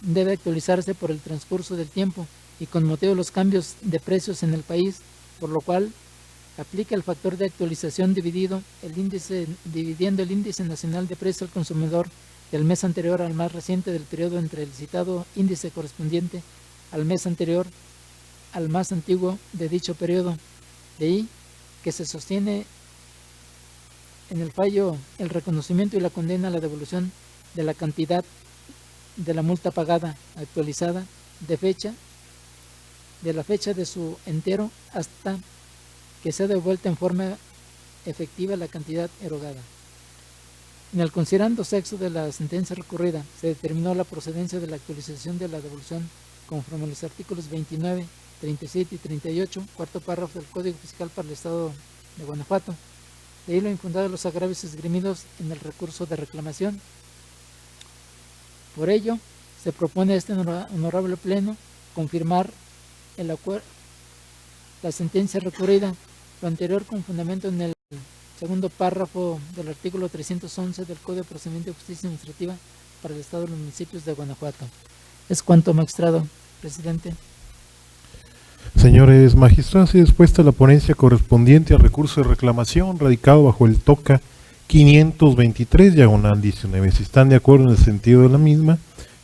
debe actualizarse por el transcurso del tiempo y con motivo de los cambios de precios en el país, por lo cual aplica el factor de actualización dividiendo el índice nacional de precio al consumidor del mes anterior al más reciente del periodo entre el citado índice correspondiente al mes anterior al más antiguo de dicho periodo. De ahí que se sostiene en el fallo el reconocimiento y la condena a la devolución de la cantidad de la multa pagada actualizada de la fecha de su entero hasta que sea devuelta en forma efectiva la cantidad erogada. En el considerando sexto de la sentencia recurrida, se determinó la procedencia de la actualización de la devolución conforme a los artículos 29, 37 y 38, cuarto párrafo del Código Fiscal para el Estado de Guanajuato. De ahí lo infundado de los agravios esgrimidos en el recurso de reclamación. Por ello, se propone a este honorable Pleno confirmar la sentencia recurrida, lo anterior con fundamento en el segundo párrafo del artículo 311 del Código de Procedimiento de Justicia Administrativa para el Estado de los Municipios de Guanajuato. Es cuanto, magistrado presidente. Señores magistrados, así dispuesta la ponencia correspondiente al recurso de reclamación radicado bajo el TOCA 523/19. Si están de acuerdo en el sentido de la misma,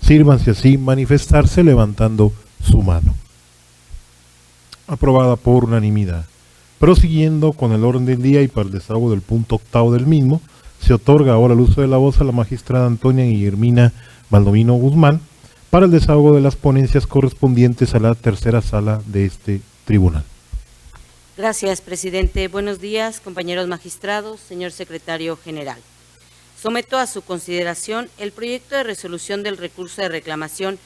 sírvanse así manifestarse levantando su mano. Aprobada por unanimidad. Prosiguiendo con el orden del día y para el desahogo del punto octavo del mismo, se otorga ahora el uso de la voz a la magistrada Antonia Guillermina Baldomino Guzmán para el desahogo de las ponencias correspondientes a la tercera sala de este tribunal. Gracias, presidente. Buenos días, compañeros magistrados, señor secretario general. Someto a su consideración el proyecto de resolución del recurso de reclamación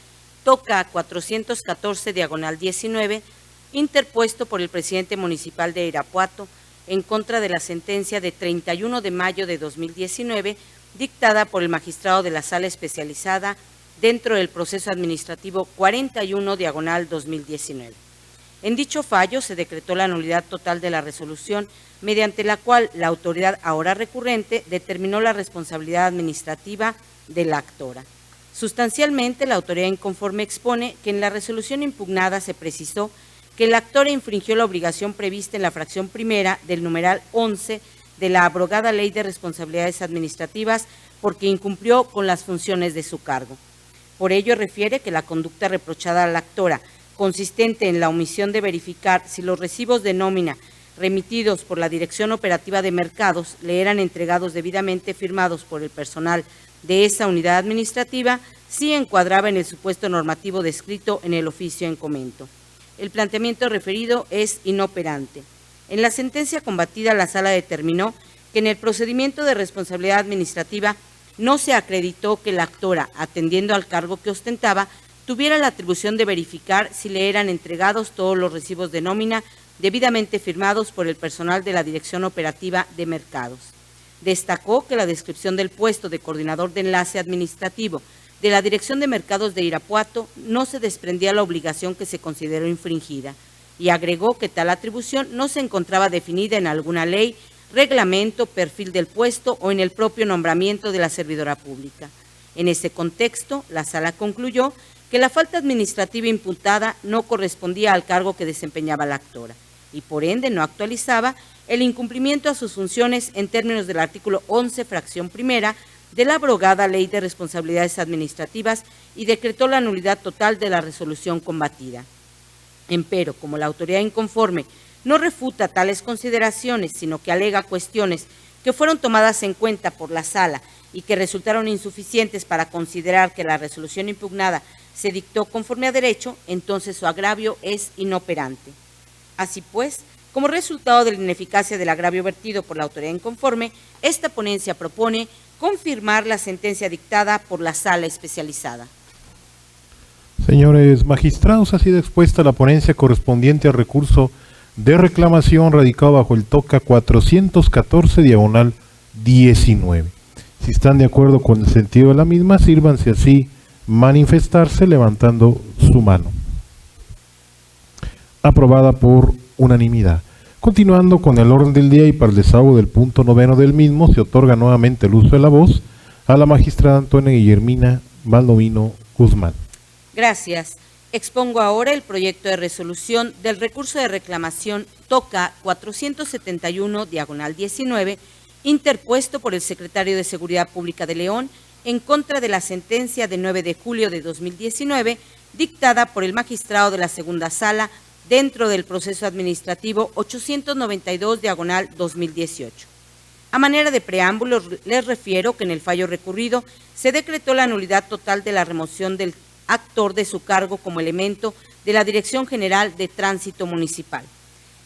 TOCA 414/19, interpuesto por el presidente municipal de Irapuato en contra de la sentencia de 31 de mayo de 2019, dictada por el magistrado de la Sala Especializada dentro del proceso administrativo 41/2019. En dicho fallo se decretó la nulidad total de la resolución, mediante la cual la autoridad ahora recurrente determinó la responsabilidad administrativa de la actora. Sustancialmente, la autoridad inconforme expone que en la resolución impugnada se precisó que la actora infringió la obligación prevista en la fracción primera del numeral 11 de la abrogada Ley de Responsabilidades Administrativas porque incumplió con las funciones de su cargo. Por ello, refiere que la conducta reprochada a la actora, consistente en la omisión de verificar si los recibos de nómina remitidos por la Dirección Operativa de Mercados le eran entregados debidamente firmados por el personal de esa unidad administrativa, sí encuadraba en el supuesto normativo descrito en el oficio en comento. El planteamiento referido es inoperante. En la sentencia combatida, la Sala determinó que en el procedimiento de responsabilidad administrativa no se acreditó que la actora, atendiendo al cargo que ostentaba, tuviera la atribución de verificar si le eran entregados todos los recibos de nómina debidamente firmados por el personal de la Dirección Operativa de Mercados. Destacó que la descripción del puesto de coordinador de enlace administrativo de la Dirección de Mercados de Irapuato no se desprendía la obligación que se consideró infringida, y agregó que tal atribución no se encontraba definida en alguna ley, reglamento, perfil del puesto o en el propio nombramiento de la servidora pública. En ese contexto, la Sala concluyó que la falta administrativa imputada no correspondía al cargo que desempeñaba la actora y por ende no actualizaba el incumplimiento a sus funciones en términos del artículo 11, fracción primera, de la abrogada Ley de Responsabilidades Administrativas y decretó la nulidad total de la resolución combatida. Empero, como la autoridad inconforme no refuta tales consideraciones, sino que alega cuestiones que fueron tomadas en cuenta por la Sala y que resultaron insuficientes para considerar que la resolución impugnada se dictó conforme a derecho, entonces su agravio es inoperante. Así pues, como resultado de la ineficacia del agravio vertido por la autoridad inconforme, esta ponencia propone confirmar la sentencia dictada por la Sala Especializada. Señores magistrados, ha sido expuesta la ponencia correspondiente al recurso de reclamación radicado bajo el TOCA 414/19. Si están de acuerdo con el sentido de la misma, sírvanse así manifestarse levantando su mano. Aprobada por unanimidad. Continuando con el orden del día y para el desahogo del punto 9 del mismo, se otorga nuevamente el uso de la voz a la magistrada Antonia Guillermina Baldomino Guzmán. Gracias. Expongo ahora el proyecto de resolución del recurso de reclamación TOCA 471/19, interpuesto por el secretario de Seguridad Pública de León en contra de la sentencia de 9 de julio de 2019, dictada por el magistrado de la Segunda Sala dentro del proceso administrativo 892/2018. A manera de preámbulo, les refiero que en el fallo recurrido se decretó la nulidad total de la remoción del actor de su cargo como elemento de la Dirección General de Tránsito Municipal.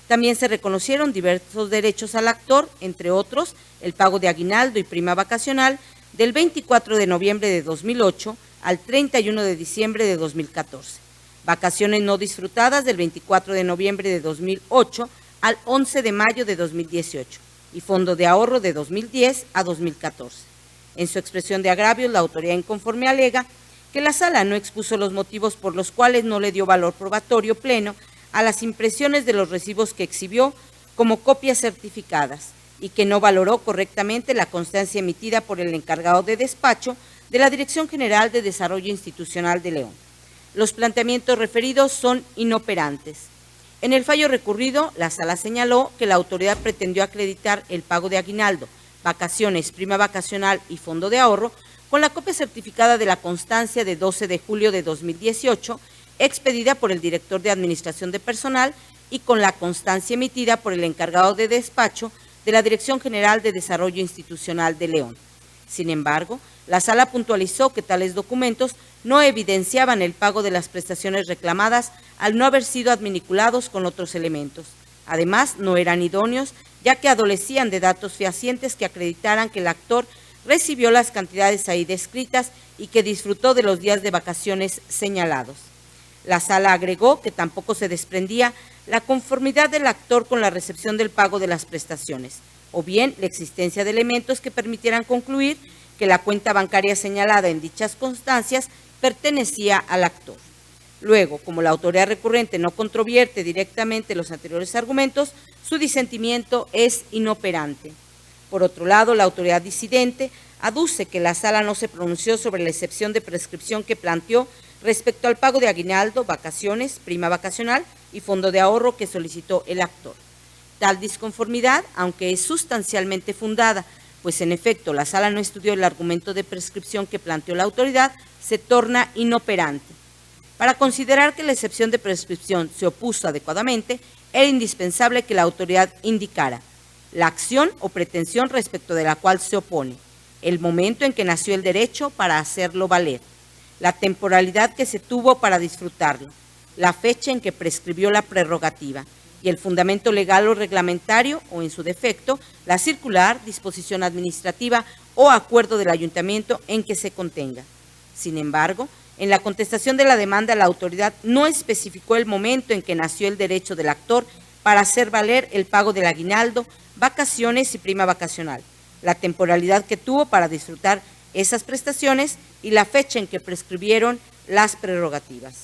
También se reconocieron diversos derechos al actor, entre otros, el pago de aguinaldo y prima vacacional del 24 de noviembre de 2008 al 31 de diciembre de 2014, vacaciones no disfrutadas del 24 de noviembre de 2008 al 11 de mayo de 2018 y fondo de ahorro de 2010 a 2014. En su expresión de agravios, la autoridad inconforme alega que la sala no expuso los motivos por los cuales no le dio valor probatorio pleno a las impresiones de los recibos que exhibió como copias certificadas y que no valoró correctamente la constancia emitida por el encargado de despacho de la Dirección General de Desarrollo Institucional de León. Los planteamientos referidos son inoperantes. En el fallo recurrido, la sala señaló que la autoridad pretendió acreditar el pago de aguinaldo, vacaciones, prima vacacional y fondo de ahorro con la copia certificada de la constancia de 12 de julio de 2018, expedida por el director de Administración de Personal y con la constancia emitida por el encargado de despacho de la Dirección General de Desarrollo Institucional de León. Sin embargo, la sala puntualizó que tales documentos no evidenciaban el pago de las prestaciones reclamadas al no haber sido adminiculados con otros elementos. Además, no eran idóneos, ya que adolecían de datos fehacientes que acreditaran que el actor recibió las cantidades ahí descritas y que disfrutó de los días de vacaciones señalados. La sala agregó que tampoco se desprendía la conformidad del actor con la recepción del pago de las prestaciones, o bien la existencia de elementos que permitieran concluir que la cuenta bancaria señalada en dichas constancias pertenecía al actor. Luego, como la autoridad recurrente no controvierte directamente los anteriores argumentos, su disentimiento es inoperante. Por otro lado, la autoridad disidente aduce que la sala no se pronunció sobre la excepción de prescripción que planteó respecto al pago de aguinaldo, vacaciones, prima vacacional y fondo de ahorro que solicitó el actor. Tal disconformidad, aunque es sustancialmente fundada, pues en efecto la sala no estudió el argumento de prescripción que planteó la autoridad, se torna inoperante. Para considerar que la excepción de prescripción se opuso adecuadamente, era indispensable que la autoridad indicara la acción o pretensión respecto de la cual se opone, el momento en que nació el derecho para hacerlo valer, la temporalidad que se tuvo para disfrutarlo, la fecha en que prescribió la prerrogativa y el fundamento legal o reglamentario o, en su defecto, la circular, disposición administrativa o acuerdo del ayuntamiento en que se contenga. Sin embargo, en la contestación de la demanda, la autoridad no especificó el momento en que nació el derecho del actor para hacer valer el pago del aguinaldo, vacaciones y prima vacacional, la temporalidad que tuvo para disfrutar esas prestaciones y la fecha en que prescribieron las prerrogativas.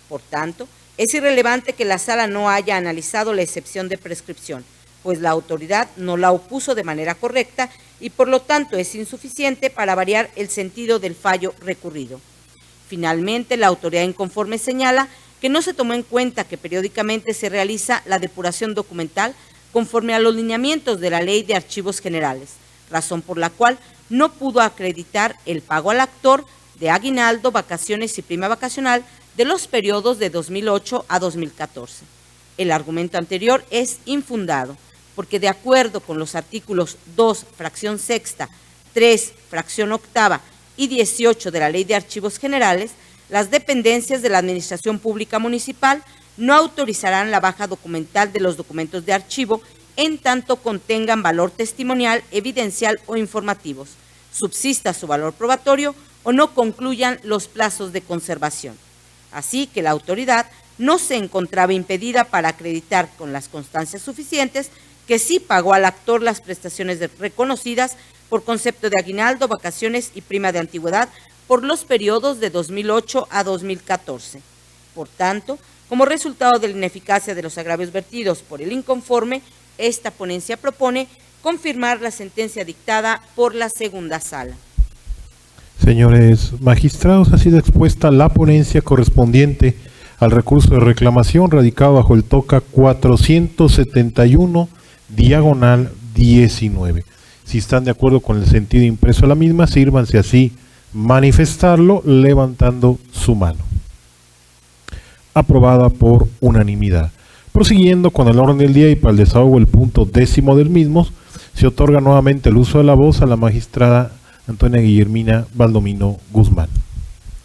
Por tanto, es irrelevante que la sala no haya analizado la excepción de prescripción, pues la autoridad no la opuso de manera correcta y por lo tanto es insuficiente para variar el sentido del fallo recurrido. Finalmente, la autoridad inconforme señala que no se tomó en cuenta que periódicamente se realiza la depuración documental conforme a los lineamientos de la Ley de Archivos Generales, razón por la cual no pudo acreditar el pago al actor de aguinaldo, vacaciones y prima vacacional de los periodos de 2008 a 2014. El argumento anterior es infundado, porque de acuerdo con los artículos 2, fracción sexta, 3, fracción octava y 18 de la Ley de Archivos Generales, las dependencias de la Administración Pública Municipal no autorizarán la baja documental de los documentos de archivo en tanto contengan valor testimonial, evidencial o informativos, subsista su valor probatorio o no concluyan los plazos de conservación. Así que la autoridad no se encontraba impedida para acreditar con las constancias suficientes que sí pagó al actor las prestaciones reconocidas por concepto de aguinaldo, vacaciones y prima de antigüedad por los periodos de 2008 a 2014. Por tanto, como resultado de la ineficacia de los agravios vertidos por el inconforme, esta ponencia propone confirmar la sentencia dictada por la segunda sala. Señores magistrados, ha sido expuesta la ponencia correspondiente al recurso de reclamación radicado bajo el TOCA 471, diagonal 19. Si están de acuerdo con el sentido impreso de la misma, sírvanse así manifestarlo levantando su mano. Aprobada por unanimidad. Prosiguiendo con el orden del día y para el desahogo el punto 10º del mismo, se otorga nuevamente el uso de la voz a la magistrada Antonia Guillermina Baldomino Guzmán.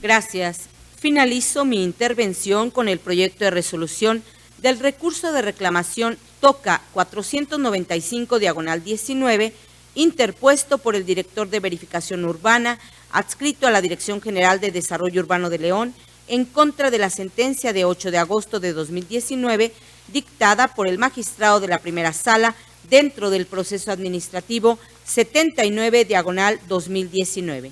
Gracias. Finalizo mi intervención con el proyecto de resolución del recurso de reclamación TOCA 495, diagonal 19, interpuesto por el director de verificación urbana, adscrito a la Dirección General de Desarrollo Urbano de León, en contra de la sentencia de 8 de agosto de 2019, dictada por el magistrado de la primera sala dentro del proceso administrativo 79, diagonal 2019.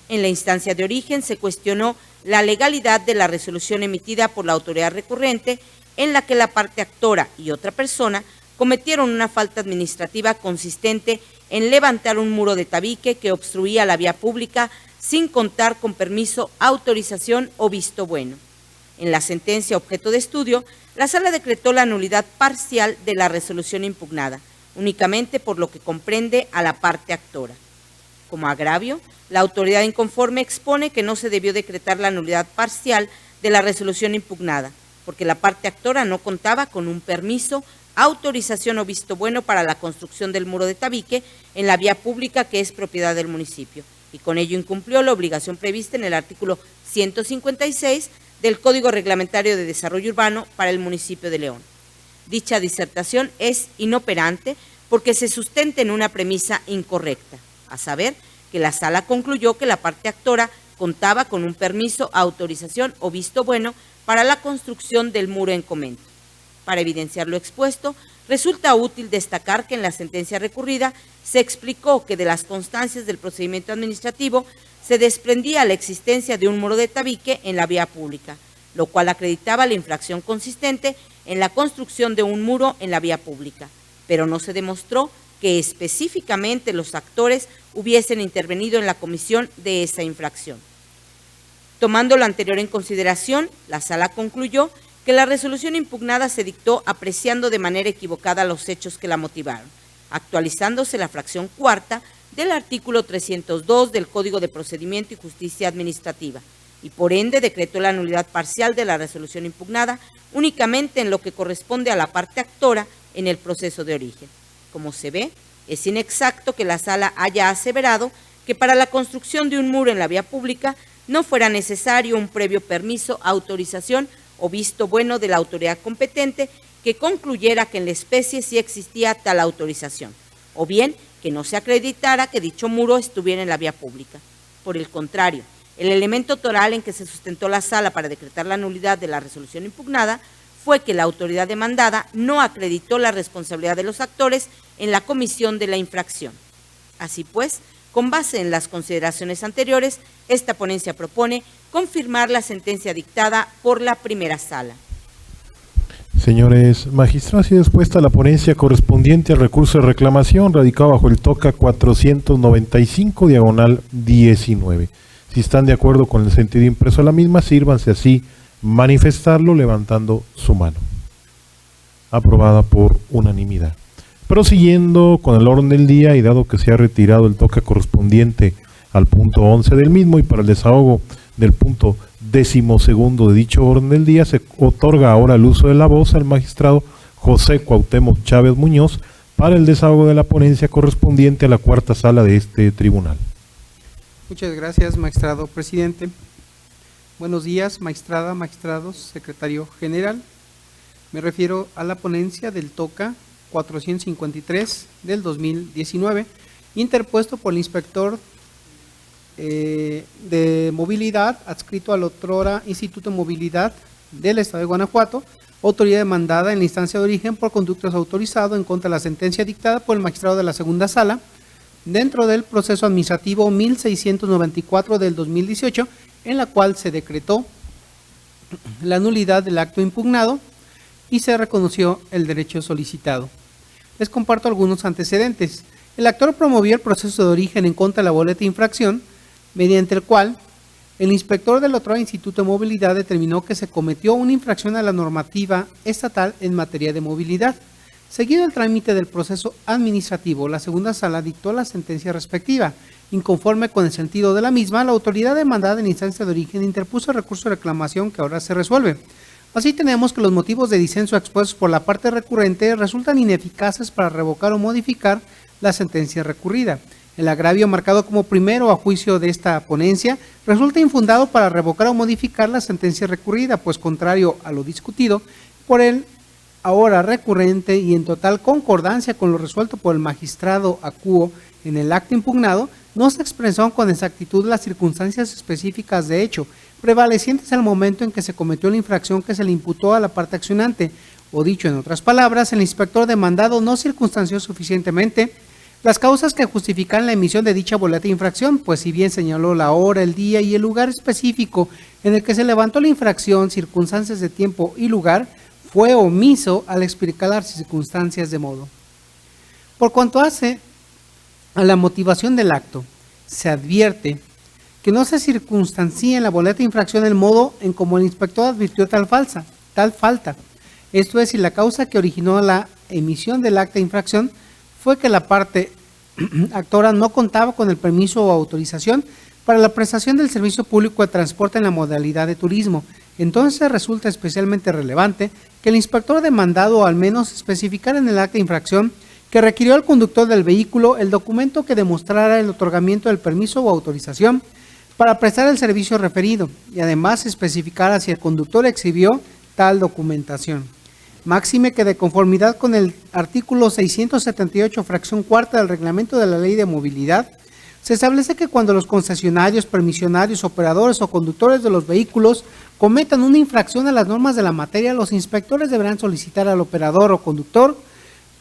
En la instancia de origen se cuestionó la legalidad de la resolución emitida por la autoridad recurrente, en la que la parte actora y otra persona cometieron una falta administrativa consistente en levantar un muro de tabique que obstruía la vía pública sin contar con permiso, autorización o visto bueno. En la sentencia objeto de estudio, la sala decretó la nulidad parcial de la resolución impugnada, únicamente por lo que comprende a la parte actora. Como agravio, la autoridad inconforme expone que no se debió decretar la nulidad parcial de la resolución impugnada, porque la parte actora no contaba con un permiso, autorización o visto bueno para la construcción del muro de tabique en la vía pública que es propiedad del municipio, y con ello incumplió la obligación prevista en el artículo 156 del Código Reglamentario de Desarrollo Urbano para el municipio de León. Dicha disertación es inoperante porque se sustenta en una premisa incorrecta, a saber, que la sala concluyó que la parte actora contaba con un permiso, autorización o visto bueno para la construcción del muro en comento. Para evidenciar lo expuesto, resulta útil destacar que en la sentencia recurrida se explicó que de las constancias del procedimiento administrativo se desprendía la existencia de un muro de tabique en la vía pública, lo cual acreditaba la infracción consistente en la construcción de un muro en la vía pública, pero no se demostró que específicamente los actores hubiesen intervenido en la comisión de esa infracción. Tomando lo anterior en consideración, la sala concluyó que la resolución impugnada se dictó apreciando de manera equivocada los hechos que la motivaron, actualizándose la fracción cuarta del artículo 302 del Código de Procedimiento y Justicia Administrativa, y por ende decretó la nulidad parcial de la resolución impugnada únicamente en lo que corresponde a la parte actora en el proceso de origen. Como se ve, es inexacto que la sala haya aseverado que para la construcción de un muro en la vía pública no fuera necesario un previo permiso, autorización o visto bueno de la autoridad competente que concluyera que en la especie sí existía tal autorización, o bien que no se acreditara que dicho muro estuviera en la vía pública. Por el contrario, el elemento toral en que se sustentó la sala para decretar la nulidad de la resolución impugnada fue que la autoridad demandada no acreditó la responsabilidad de los actores en la comisión de la infracción. Así pues, con base en las consideraciones anteriores, esta ponencia propone confirmar la sentencia dictada por la primera sala. Señores magistrados, ha sido expuesta la ponencia correspondiente al recurso de reclamación radicado bajo el TOCA 495, diagonal 19. Si están de acuerdo con el sentido impreso de la misma, sírvanse así manifestarlo levantando su mano. Aprobada por unanimidad. Prosiguiendo con el orden del día y dado que se ha retirado el TOCA correspondiente al punto 11 del mismo y para el desahogo del punto 12º de dicho orden del día, se otorga ahora el uso de la voz al magistrado José Cuauhtémoc Chávez Muñoz para el desahogo de la ponencia correspondiente a la cuarta sala de este tribunal. Muchas gracias, magistrado presidente. Buenos días, magistrada, magistrados, secretario general. Me refiero a la ponencia del TOCA 453 del 2019, interpuesto por el inspector de movilidad, adscrito al otrora Instituto de Movilidad del Estado de Guanajuato, autoridad demandada en la instancia de origen por conducto desautorizado en contra de la sentencia dictada por el magistrado de la segunda sala dentro del proceso administrativo 1694 del 2018, en la cual se decretó la nulidad del acto impugnado y se reconoció el derecho solicitado. Les comparto algunos antecedentes. El actor promovió el proceso de origen en contra de la boleta de infracción, mediante el cual el inspector del otro Instituto de Movilidad determinó que se cometió una infracción a la normativa estatal en materia de movilidad. Seguido el trámite del proceso administrativo, la segunda sala dictó la sentencia respectiva. Inconforme con el sentido de la misma, la autoridad demandada en instancia de origen interpuso recurso de reclamación que ahora se resuelve. Así tenemos que los motivos de disenso expuestos por la parte recurrente resultan ineficaces para revocar o modificar la sentencia recurrida. El agravio marcado como primero a juicio de esta ponencia resulta infundado para revocar o modificar la sentencia recurrida, pues contrario a lo discutido por el ahora recurrente y en total concordancia con lo resuelto por el magistrado acuo en el acto impugnado, no se expresó con exactitud las circunstancias específicas de hecho, prevalecientes al momento en que se cometió la infracción que se le imputó a la parte accionante, o dicho en otras palabras, el inspector demandado no circunstanció suficientemente las causas que justifican la emisión de dicha boleta de infracción, pues si bien señaló la hora, el día y el lugar específico en el que se levantó la infracción, circunstancias de tiempo y lugar, fue omiso al explicar las circunstancias de modo. Por cuanto hace a la motivación del acto, se advierte que no se circunstancia en la boleta de infracción el modo en como el inspector advirtió tal falta. Esto es, si la causa que originó la emisión del acta de infracción fue que la parte actora no contaba con el permiso o autorización para la prestación del servicio público de transporte en la modalidad de turismo. Entonces resulta especialmente relevante que el inspector demandado al menos especificara en el acta de infracción que requirió al conductor del vehículo el documento que demostrara el otorgamiento del permiso o autorización para prestar el servicio referido y además especificara si el conductor exhibió tal documentación. Máxime que de conformidad con el artículo 678, fracción cuarta del reglamento de la Ley de Movilidad, se establece que cuando los concesionarios, permisionarios, operadores o conductores de los vehículos cometan una infracción a las normas de la materia, los inspectores deberán solicitar al operador o conductor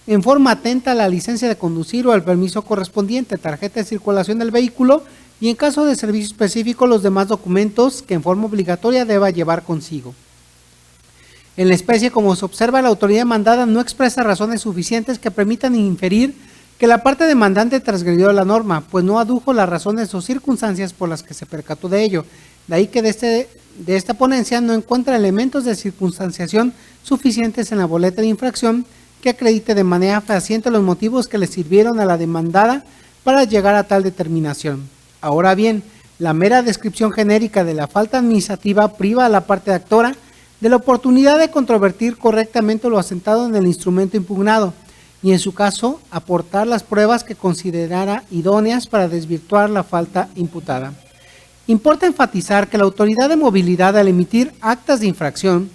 en forma atenta la licencia de conducir o el permiso correspondiente, tarjeta de circulación del vehículo y en caso de servicio específico los demás documentos que en forma obligatoria deba llevar consigo. En la especie, como se observa, la autoridad demandada no expresa razones suficientes que permitan inferir que la parte demandante transgredió la norma, pues no adujo las razones o circunstancias por las que se percató de ello. De ahí que de esta ponencia no encuentra elementos de circunstanciación suficientes en la boleta de infracción que acredite de manera fehaciente los motivos que le sirvieron a la demandada para llegar a tal determinación. Ahora bien, la mera descripción genérica de la falta administrativa priva a la parte actora de la oportunidad de controvertir correctamente lo asentado en el instrumento impugnado y en su caso aportar las pruebas que considerara idóneas para desvirtuar la falta imputada. Importa enfatizar que la autoridad de movilidad al emitir actas de infracción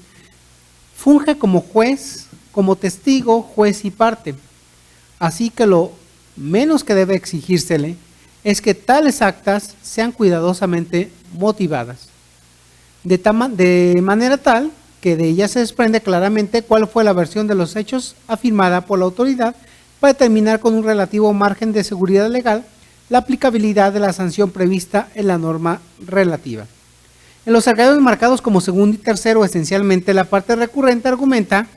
funge como juez, como testigo, juez y parte, así que lo menos que debe exigírsele es que tales actas sean cuidadosamente motivadas, de manera tal que de ella se desprende claramente cuál fue la versión de los hechos afirmada por la autoridad para determinar con un relativo margen de seguridad legal la aplicabilidad de la sanción prevista en la norma relativa. En los agregados marcados como segundo y tercero, esencialmente la parte recurrente argumenta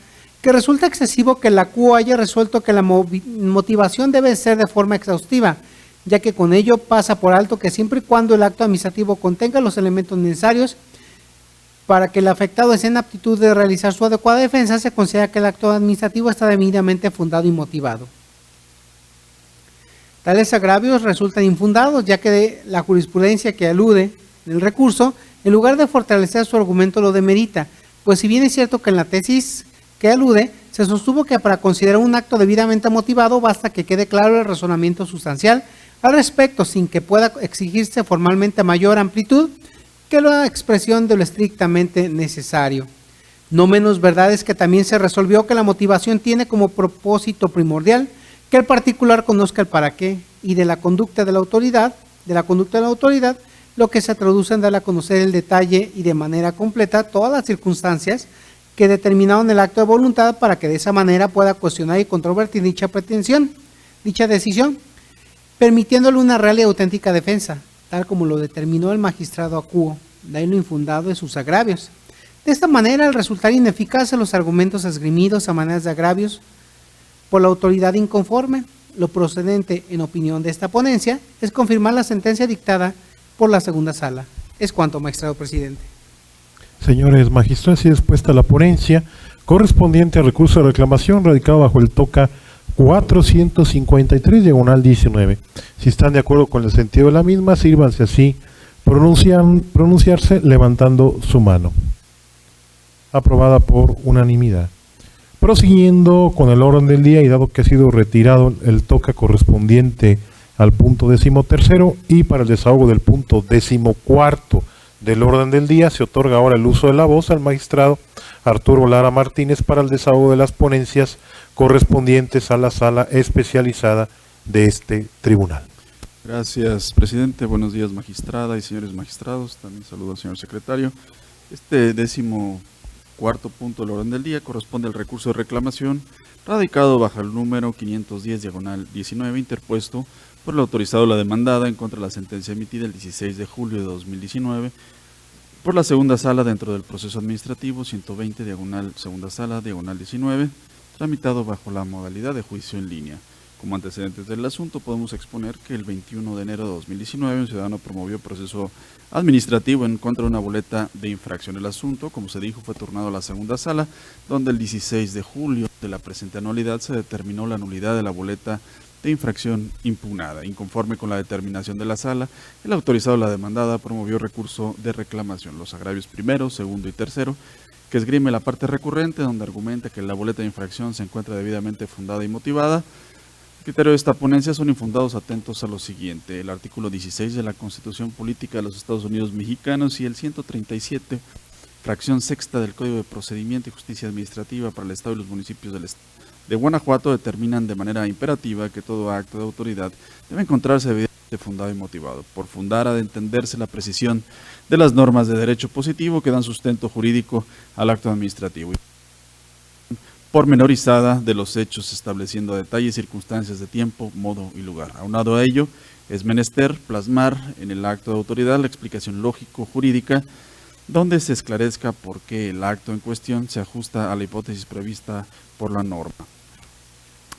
que resulta excesivo que la CUO haya resuelto que la motivación debe ser de forma exhaustiva, ya que con ello pasa por alto que siempre y cuando el acto administrativo contenga los elementos necesarios para que el afectado esté en aptitud de realizar su adecuada defensa, se considera que el acto administrativo está debidamente fundado y motivado. Tales agravios resultan infundados, ya que la jurisprudencia que alude en el recurso, en lugar de fortalecer su argumento, lo demerita, pues si bien es cierto que en la tesis que alude, se sostuvo que para considerar un acto debidamente motivado basta que quede claro el razonamiento sustancial al respecto, sin que pueda exigirse formalmente mayor amplitud que la expresión de lo estrictamente necesario. No menos verdad es que también se resolvió que la motivación tiene como propósito primordial que el particular conozca el para qué y de la conducta de la autoridad, lo que se traduce en dar a conocer el detalle y de manera completa todas las circunstancias que determinaron el acto de voluntad para que de esa manera pueda cuestionar y controvertir dicha decisión. permitiéndole una real y auténtica defensa, tal como lo determinó el magistrado Acuo, de ahí lo infundado de sus agravios. De esta manera, al resultar ineficaces los argumentos esgrimidos a manera de agravios por la autoridad inconforme, lo procedente, en opinión de esta ponencia, es confirmar la sentencia dictada por la segunda sala. Es cuanto, magistrado presidente. Señores magistrados, y dispuesta la ponencia correspondiente al recurso de reclamación radicado bajo el TOCA 453, diagonal 19. Si están de acuerdo con el sentido de la misma, sírvanse así pronunciarse levantando su mano. Aprobada por unanimidad. Prosiguiendo con el orden del día, y dado que ha sido retirado el TOCA correspondiente al punto 13º y para el desahogo del punto 14º del orden del día, se otorga ahora el uso de la voz al magistrado Arturo Lara Martínez para el desahogo de las ponencias correspondientes a la sala especializada de este tribunal. Gracias, presidente. Buenos días, magistrada y señores magistrados. También saludo al señor secretario. Este 14º punto del orden del día corresponde al recurso de reclamación radicado bajo el número 510, diagonal 19, interpuesto por el autorizado la demandada en contra de la sentencia emitida el 16 de julio de 2019 por la segunda sala dentro del proceso administrativo 120, diagonal segunda sala, diagonal 19, tramitado bajo la modalidad de juicio en línea. Como antecedentes del asunto, podemos exponer que el 21 de enero de 2019 un ciudadano promovió proceso administrativo en contra de una boleta de infracción. El asunto, como se dijo, fue turnado a la segunda sala, donde el 16 de julio de la presente anualidad se determinó la nulidad de la boleta de infracción impugnada. Inconforme con la determinación de la sala, el autorizado de la demandada promovió recurso de reclamación. Los agravios primero, segundo y tercero, que esgrime la parte recurrente, donde argumenta que la boleta de infracción se encuentra debidamente fundada y motivada. El criterio de esta ponencia son infundados atentos a lo siguiente: el artículo 16 de la Constitución Política de los Estados Unidos Mexicanos y el 137, fracción sexta del Código de Procedimiento y Justicia Administrativa para el Estado y los municipios de Guanajuato determinan de manera imperativa que todo acto de autoridad debe encontrarse debidamente fundado y motivado. Por fundar ha de entenderse la precisión de las normas de derecho positivo que dan sustento jurídico al acto administrativo, pormenorizada de los hechos, estableciendo a detalle circunstancias de tiempo, modo y lugar. Aunado a ello, es menester plasmar en el acto de autoridad la explicación lógico-jurídica donde se esclarezca por qué el acto en cuestión se ajusta a la hipótesis prevista por la norma.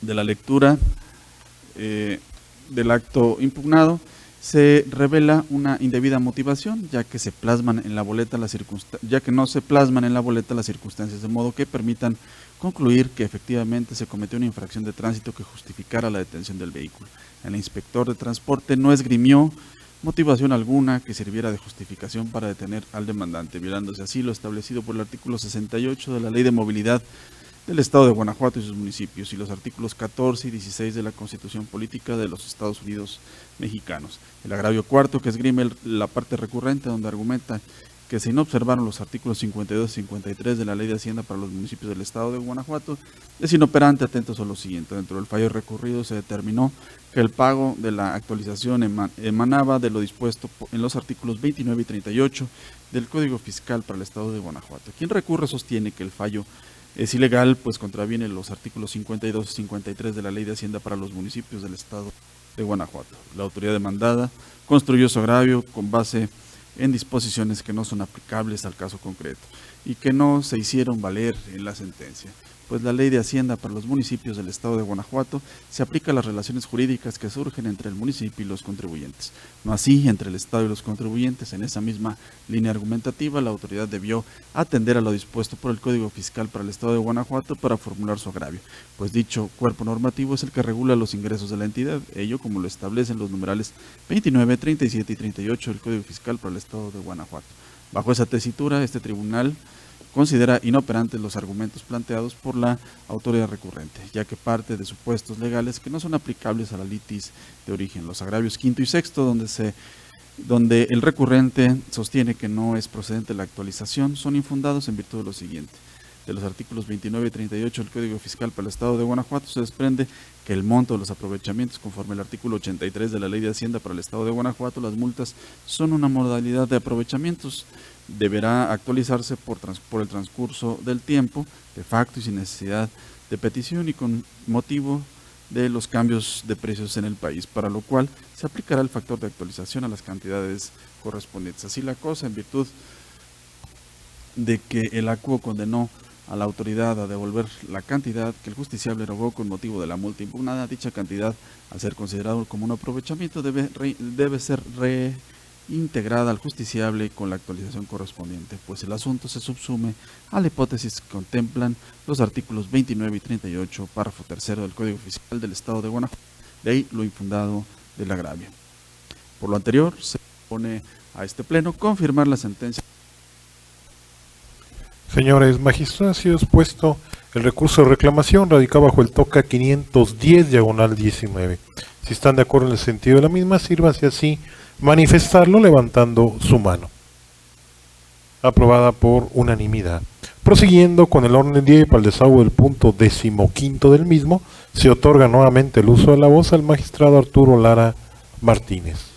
De la lectura del acto impugnado se revela una indebida motivación, ya que no se plasman en la boleta las circunstancias de modo que permitan concluir que efectivamente se cometió una infracción de tránsito que justificara la detención del vehículo. El inspector de transporte no esgrimió motivación alguna que sirviera de justificación para detener al demandante, violándose así lo establecido por el artículo 68 de la Ley de Movilidad del Estado de Guanajuato y sus municipios y los artículos 14 y 16 de la Constitución Política de los Estados Unidos Mexicanos. El agravio cuarto, que esgrime la parte recurrente, donde argumenta que se no observaron los artículos 52 y 53 de la Ley de Hacienda para los municipios del Estado de Guanajuato, es inoperante. Atentos a lo siguiente: dentro del fallo recurrido se determinó que el pago de la actualización emanaba de lo dispuesto en los artículos 29 y 38 del Código Fiscal para el Estado de Guanajuato. Quien recurre sostiene que el fallo es ilegal, pues contraviene los artículos 52 y 53 de la Ley de Hacienda para los municipios del Estado de Guanajuato. La autoridad demandada construyó su agravio con base en disposiciones que no son aplicables al caso concreto y que no se hicieron valer en la sentencia, pues la Ley de Hacienda para los municipios del Estado de Guanajuato se aplica a las relaciones jurídicas que surgen entre el municipio y los contribuyentes, no así entre el Estado y los contribuyentes. En esa misma línea argumentativa, la autoridad debió atender a lo dispuesto por el Código Fiscal para el Estado de Guanajuato para formular su agravio, pues dicho cuerpo normativo es el que regula los ingresos de la entidad, ello como lo establecen los numerales 29, 37 y 38 del Código Fiscal para el Estado de Guanajuato. Bajo esa tesitura, este tribunal considera inoperantes los argumentos planteados por la autoridad recurrente, ya que parte de supuestos legales que no son aplicables a la litis de origen. Los agravios quinto y sexto, donde el recurrente sostiene que no es procedente la actualización, son infundados en virtud de lo siguiente: de los artículos 29 y 38 del Código Fiscal para el Estado de Guanajuato se desprende que el monto de los aprovechamientos, conforme al artículo 83 de la Ley de Hacienda para el Estado de Guanajuato, las multas son una modalidad de aprovechamientos, deberá actualizarse por el transcurso del tiempo, de facto y sin necesidad de petición, y con motivo de los cambios de precios en el país, para lo cual se aplicará el factor de actualización a las cantidades correspondientes. Así la cosa, en virtud de que el acuo condenó a la autoridad a devolver la cantidad que el justiciable erogó con motivo de la multa impugnada, dicha cantidad, al ser considerado como un aprovechamiento, debe ser reintegrada al justiciable con la actualización correspondiente, pues el asunto se subsume a la hipótesis que contemplan los artículos 29 y 38, párrafo tercero del Código Fiscal del Estado de Guanajuato, de ahí lo infundado del agravio. Por lo anterior, se propone a este pleno confirmar la sentencia. Señores magistrados, ha sido expuesto el recurso de reclamación radicado bajo el TOCA 510/19. Si están de acuerdo en el sentido de la misma, sírvanse así manifestarlo levantando su mano. Aprobada por unanimidad. Prosiguiendo con el orden del día y para el desahogo del punto 15º del mismo, se otorga nuevamente el uso de la voz al magistrado Arturo Lara Martínez.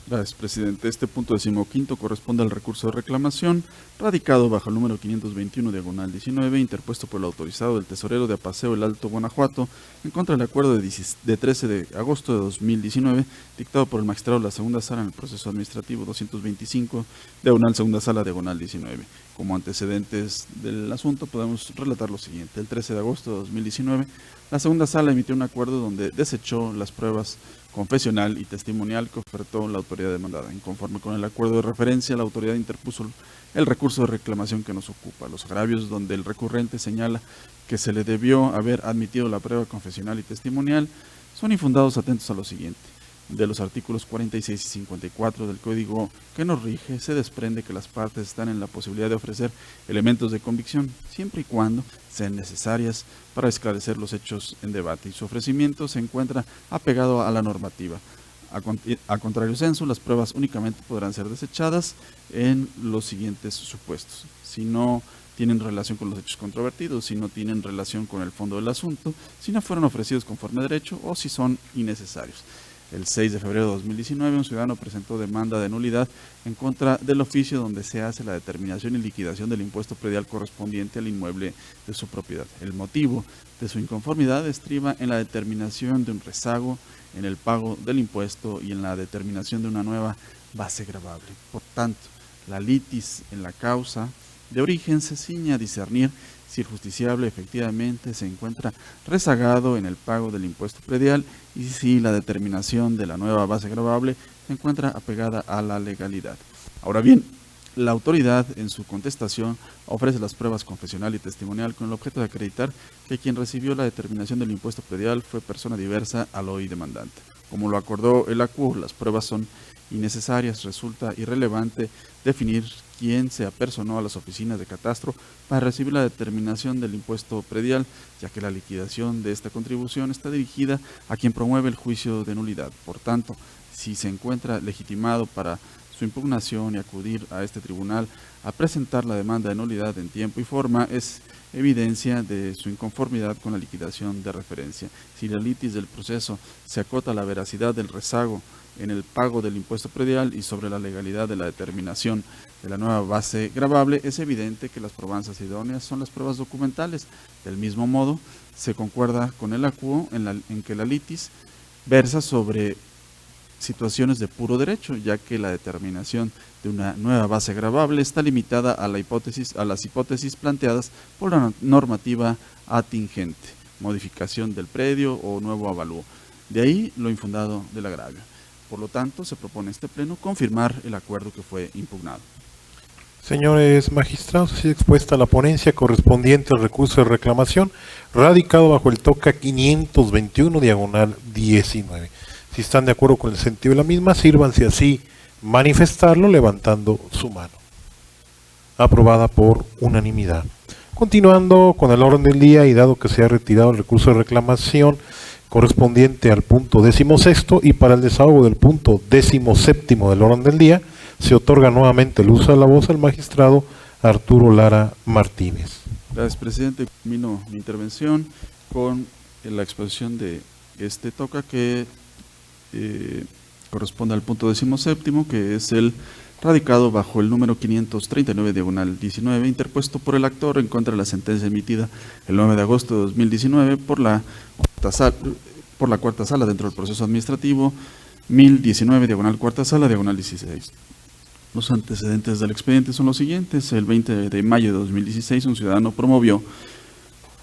Gracias, presidente. Este punto 15º corresponde al recurso de reclamación radicado bajo el número 521/19, interpuesto por el autorizado del tesorero de Apaseo el Alto Guanajuato en contra del acuerdo de 13 de agosto de 2019, dictado por el magistrado de la segunda sala en el proceso administrativo 225, diagonal segunda sala, diagonal 19. Como antecedentes del asunto podemos relatar lo siguiente. El 13 de agosto de 2019, la segunda sala emitió un acuerdo donde desechó las pruebas confesional y testimonial que ofertó la autoridad demandada. Inconforme con el acuerdo de referencia, la autoridad interpuso el recurso de reclamación que nos ocupa. Los agravios donde el recurrente señala que se le debió haber admitido la prueba confesional y testimonial son infundados, atentos a lo siguiente. De los artículos 46 y 54 del Código que nos rige, se desprende que las partes están en la posibilidad de ofrecer elementos de convicción, siempre y cuando sean necesarias para esclarecer los hechos en debate, y su ofrecimiento se encuentra apegado a la normativa. A contrario sensu, las pruebas únicamente podrán ser desechadas en los siguientes supuestos: si no tienen relación con los hechos controvertidos, si no tienen relación con el fondo del asunto, si no fueron ofrecidos conforme a derecho o si son innecesarios. El 6 de febrero de 2019, un ciudadano presentó demanda de nulidad en contra del oficio donde se hace la determinación y liquidación del impuesto predial correspondiente al inmueble de su propiedad. El motivo de su inconformidad estriba en la determinación de un rezago en el pago del impuesto y en la determinación de una nueva base gravable. Por tanto, la litis en la causa de origen se ciñe a discernir si el justiciable efectivamente se encuentra rezagado en el pago del impuesto predial y si la determinación de la nueva base gravable se encuentra apegada a la legalidad. Ahora bien, la autoridad en su contestación ofrece las pruebas confesional y testimonial con el objeto de acreditar que quien recibió la determinación del impuesto predial fue persona diversa al hoy demandante. Como lo acordó el ACU, las pruebas son innecesarias. Resulta irrelevante definir quién se apersonó a las oficinas de catastro para recibir la determinación del impuesto predial, ya que la liquidación de esta contribución está dirigida a quien promueve el juicio de nulidad. Por tanto, si se encuentra legitimado para su impugnación y acudir a este tribunal a presentar la demanda de nulidad en tiempo y forma, es evidencia de su inconformidad con la liquidación de referencia. Si la litis del proceso se acota a la veracidad del rezago en el pago del impuesto predial y sobre la legalidad de la determinación de la nueva base gravable, es evidente que las probanzas idóneas son las pruebas documentales. Del mismo modo, se concuerda con el acuo en que la litis versa sobre situaciones de puro derecho, ya que la determinación de una nueva base gravable está limitada a las hipótesis planteadas por la normativa atingente, modificación del predio o nuevo avalúo. De ahí lo infundado del agravio. Por lo tanto, se propone a este pleno confirmar el acuerdo que fue impugnado. Señores magistrados, así expuesta la ponencia correspondiente al recurso de reclamación radicado bajo el TOCA 521/19. Si están de acuerdo con el sentido de la misma, sírvanse así manifestarlo levantando su mano. Aprobada por unanimidad. Continuando con el orden del día y dado que se ha retirado el recurso de reclamación correspondiente al punto 16º y para el desahogo del punto 17º del orden del día, se otorga nuevamente el uso de la voz al magistrado Arturo Lara Martínez. Gracias, presidente. Termino mi intervención con la exposición de este TOCA que corresponde al punto 17º, que es el radicado bajo el número 539/19, interpuesto por el actor en contra de la sentencia emitida el 9 de agosto de 2019 por la por la cuarta sala dentro del proceso administrativo 1019, diagonal cuarta sala, diagonal 16. Los antecedentes del expediente son los siguientes. El 20 de mayo de 2016, un ciudadano promovió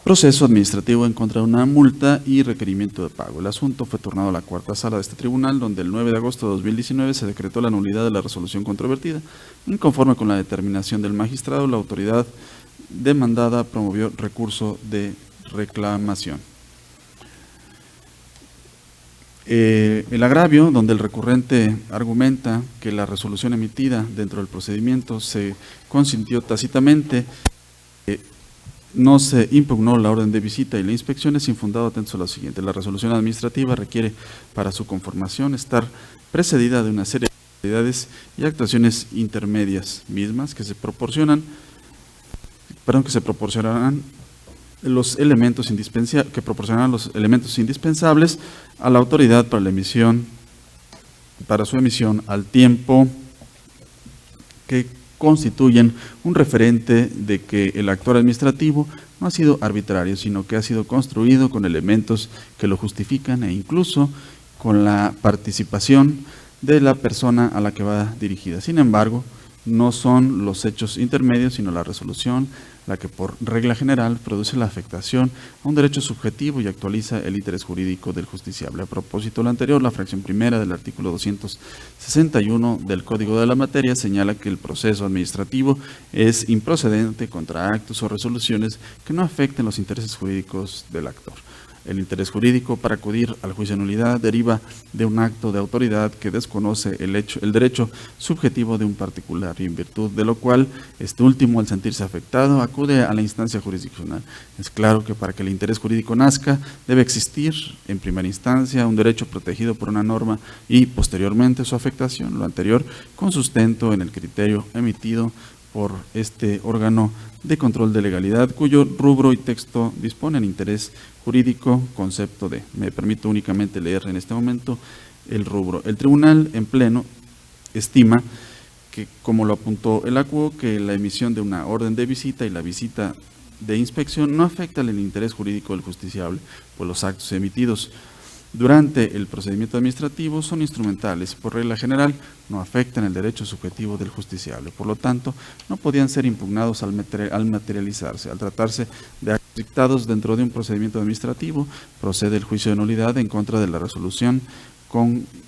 proceso administrativo en contra de una multa y requerimiento de pago. El asunto fue turnado a la cuarta sala de este tribunal, donde el 9 de agosto de 2019 se decretó la nulidad de la resolución controvertida. Inconforme con la determinación del magistrado, la autoridad demandada promovió recurso de reclamación. El agravio, donde el recurrente argumenta que la resolución emitida dentro del procedimiento se consintió tácitamente, no se impugnó la orden de visita y la inspección, es infundado atento a lo siguiente. La resolución administrativa requiere para su conformación estar precedida de una serie de actividades y actuaciones intermedias mismas que proporcionarán los elementos indispensables a la autoridad para su emisión al tiempo que constituyen un referente de que el actor administrativo no ha sido arbitrario, sino que ha sido construido con elementos que lo justifican e incluso con la participación de la persona a la que va dirigida. Sin embargo, no son los hechos intermedios, sino la resolución la que por regla general produce la afectación a un derecho subjetivo y actualiza el interés jurídico del justiciable. A propósito de lo anterior, la fracción primera del artículo 261 del Código de la Materia señala que el proceso administrativo es improcedente contra actos o resoluciones que no afecten los intereses jurídicos del actor. El interés jurídico para acudir al juicio de nulidad deriva de un acto de autoridad que desconoce el derecho subjetivo de un particular y en virtud de lo cual este último, al sentirse afectado, acude a la instancia jurisdiccional. Es claro que para que el interés jurídico nazca debe existir en primera instancia un derecho protegido por una norma y posteriormente su afectación, lo anterior con sustento en el criterio emitido por este órgano de control de legalidad, cuyo rubro y texto disponen interés jurídico, concepto de. Me permito únicamente leer en este momento el rubro. El tribunal en pleno estima que, como lo apuntó el acuo, que la emisión de una orden de visita y la visita de inspección no afectan el interés jurídico del justiciable, pues los actos emitidos durante el procedimiento administrativo son instrumentales y por regla general no afectan el derecho subjetivo del justiciable. Por lo tanto, no podían ser impugnados al materializarse. Al tratarse de actos dictados dentro de un procedimiento administrativo, procede el juicio de nulidad en contra de la resolución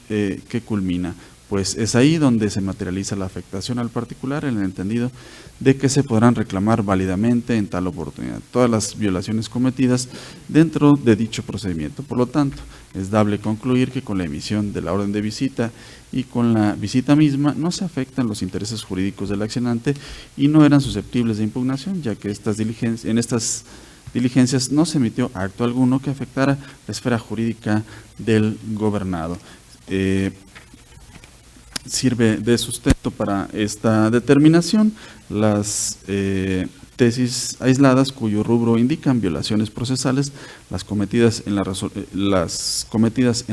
que culmina, pues es ahí donde se materializa la afectación al particular en el entendido de que se podrán reclamar válidamente en tal oportunidad todas las violaciones cometidas dentro de dicho procedimiento. Por lo tanto, es dable concluir que con la emisión de la orden de visita y con la visita misma no se afectan los intereses jurídicos del accionante y no eran susceptibles de impugnación, ya que en estas diligencias no se emitió acto alguno que afectara la esfera jurídica del gobernado. Sirve de sustento para esta determinación las tesis aisladas cuyo rubro indican violaciones procesales, las cometidas en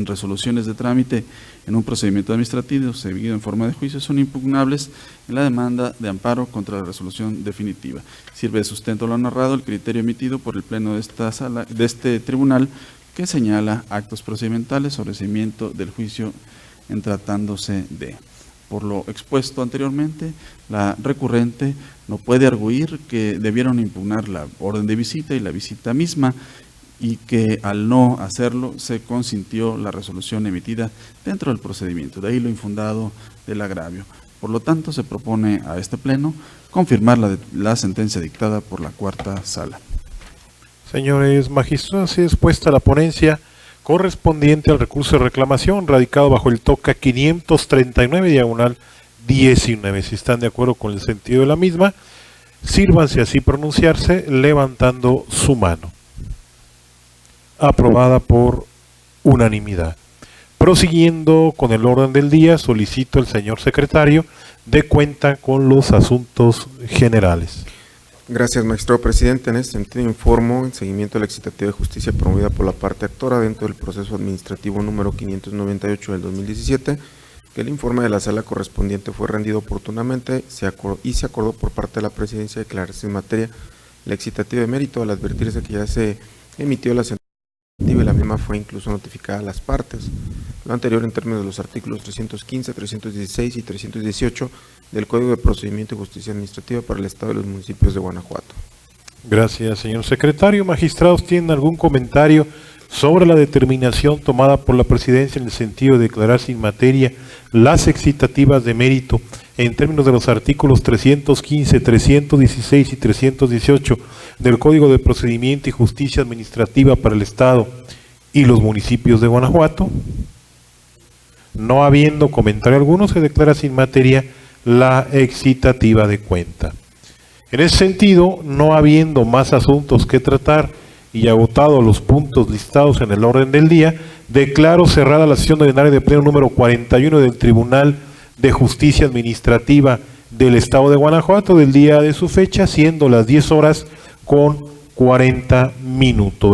resoluciones de trámite en un procedimiento administrativo seguido en forma de juicio son impugnables en la demanda de amparo contra la resolución definitiva. Sirve de sustento lo narrado el criterio emitido por el pleno de este tribunal que señala actos procedimentales sobre seguimiento del juicio en tratándose de. Por lo expuesto anteriormente, la recurrente no puede arguir que debieron impugnar la orden de visita y la visita misma y que al no hacerlo se consintió la resolución emitida dentro del procedimiento. De ahí lo infundado del agravio. Por lo tanto, se propone a este pleno confirmar la sentencia dictada por la cuarta sala. Señores magistrados, así es puesta la ponencia correspondiente al recurso de reclamación radicado bajo el TOCA 539 diagonal 19. Si están de acuerdo con el sentido de la misma, sírvanse así pronunciarse levantando su mano. Aprobada por unanimidad. Prosiguiendo con el orden del día, solicito al señor secretario dé cuenta con los asuntos generales. Gracias, magistrado presidente. En este sentido informo en seguimiento de la excitativa de justicia promovida por la parte actora dentro del proceso administrativo número 598 del 2017, que el informe de la sala correspondiente fue rendido oportunamente y se acordó por parte de la presidencia declararse en materia la excitativa de mérito al advertirse que ya se emitió la sentencia y la misma fue incluso notificada a las partes. Lo anterior en términos de los artículos 315, 316 y 318 del Código de Procedimiento y Justicia Administrativa para el Estado y los municipios de Guanajuato. Gracias, señor secretario. Magistrados, ¿tienen algún comentario sobre la determinación tomada por la presidencia en el sentido de declarar sin materia las excitativas de mérito en términos de los artículos 315, 316 y 318 del Código de Procedimiento y Justicia Administrativa para el Estado y los municipios de Guanajuato? No habiendo comentario alguno, se declara sin materia la excitativa de cuenta. En ese sentido, no habiendo más asuntos que tratar y agotados los puntos listados en el orden del día, declaro cerrada la sesión ordinaria de pleno número 41 del Tribunal de Justicia Administrativa del Estado de Guanajuato del día de su fecha, siendo las 10:40.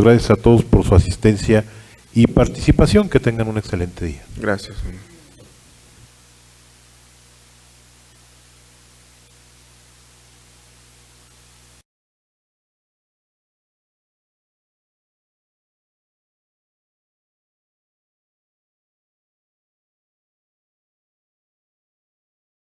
Gracias a todos por su asistencia y participación. Que tengan un excelente día. Gracias.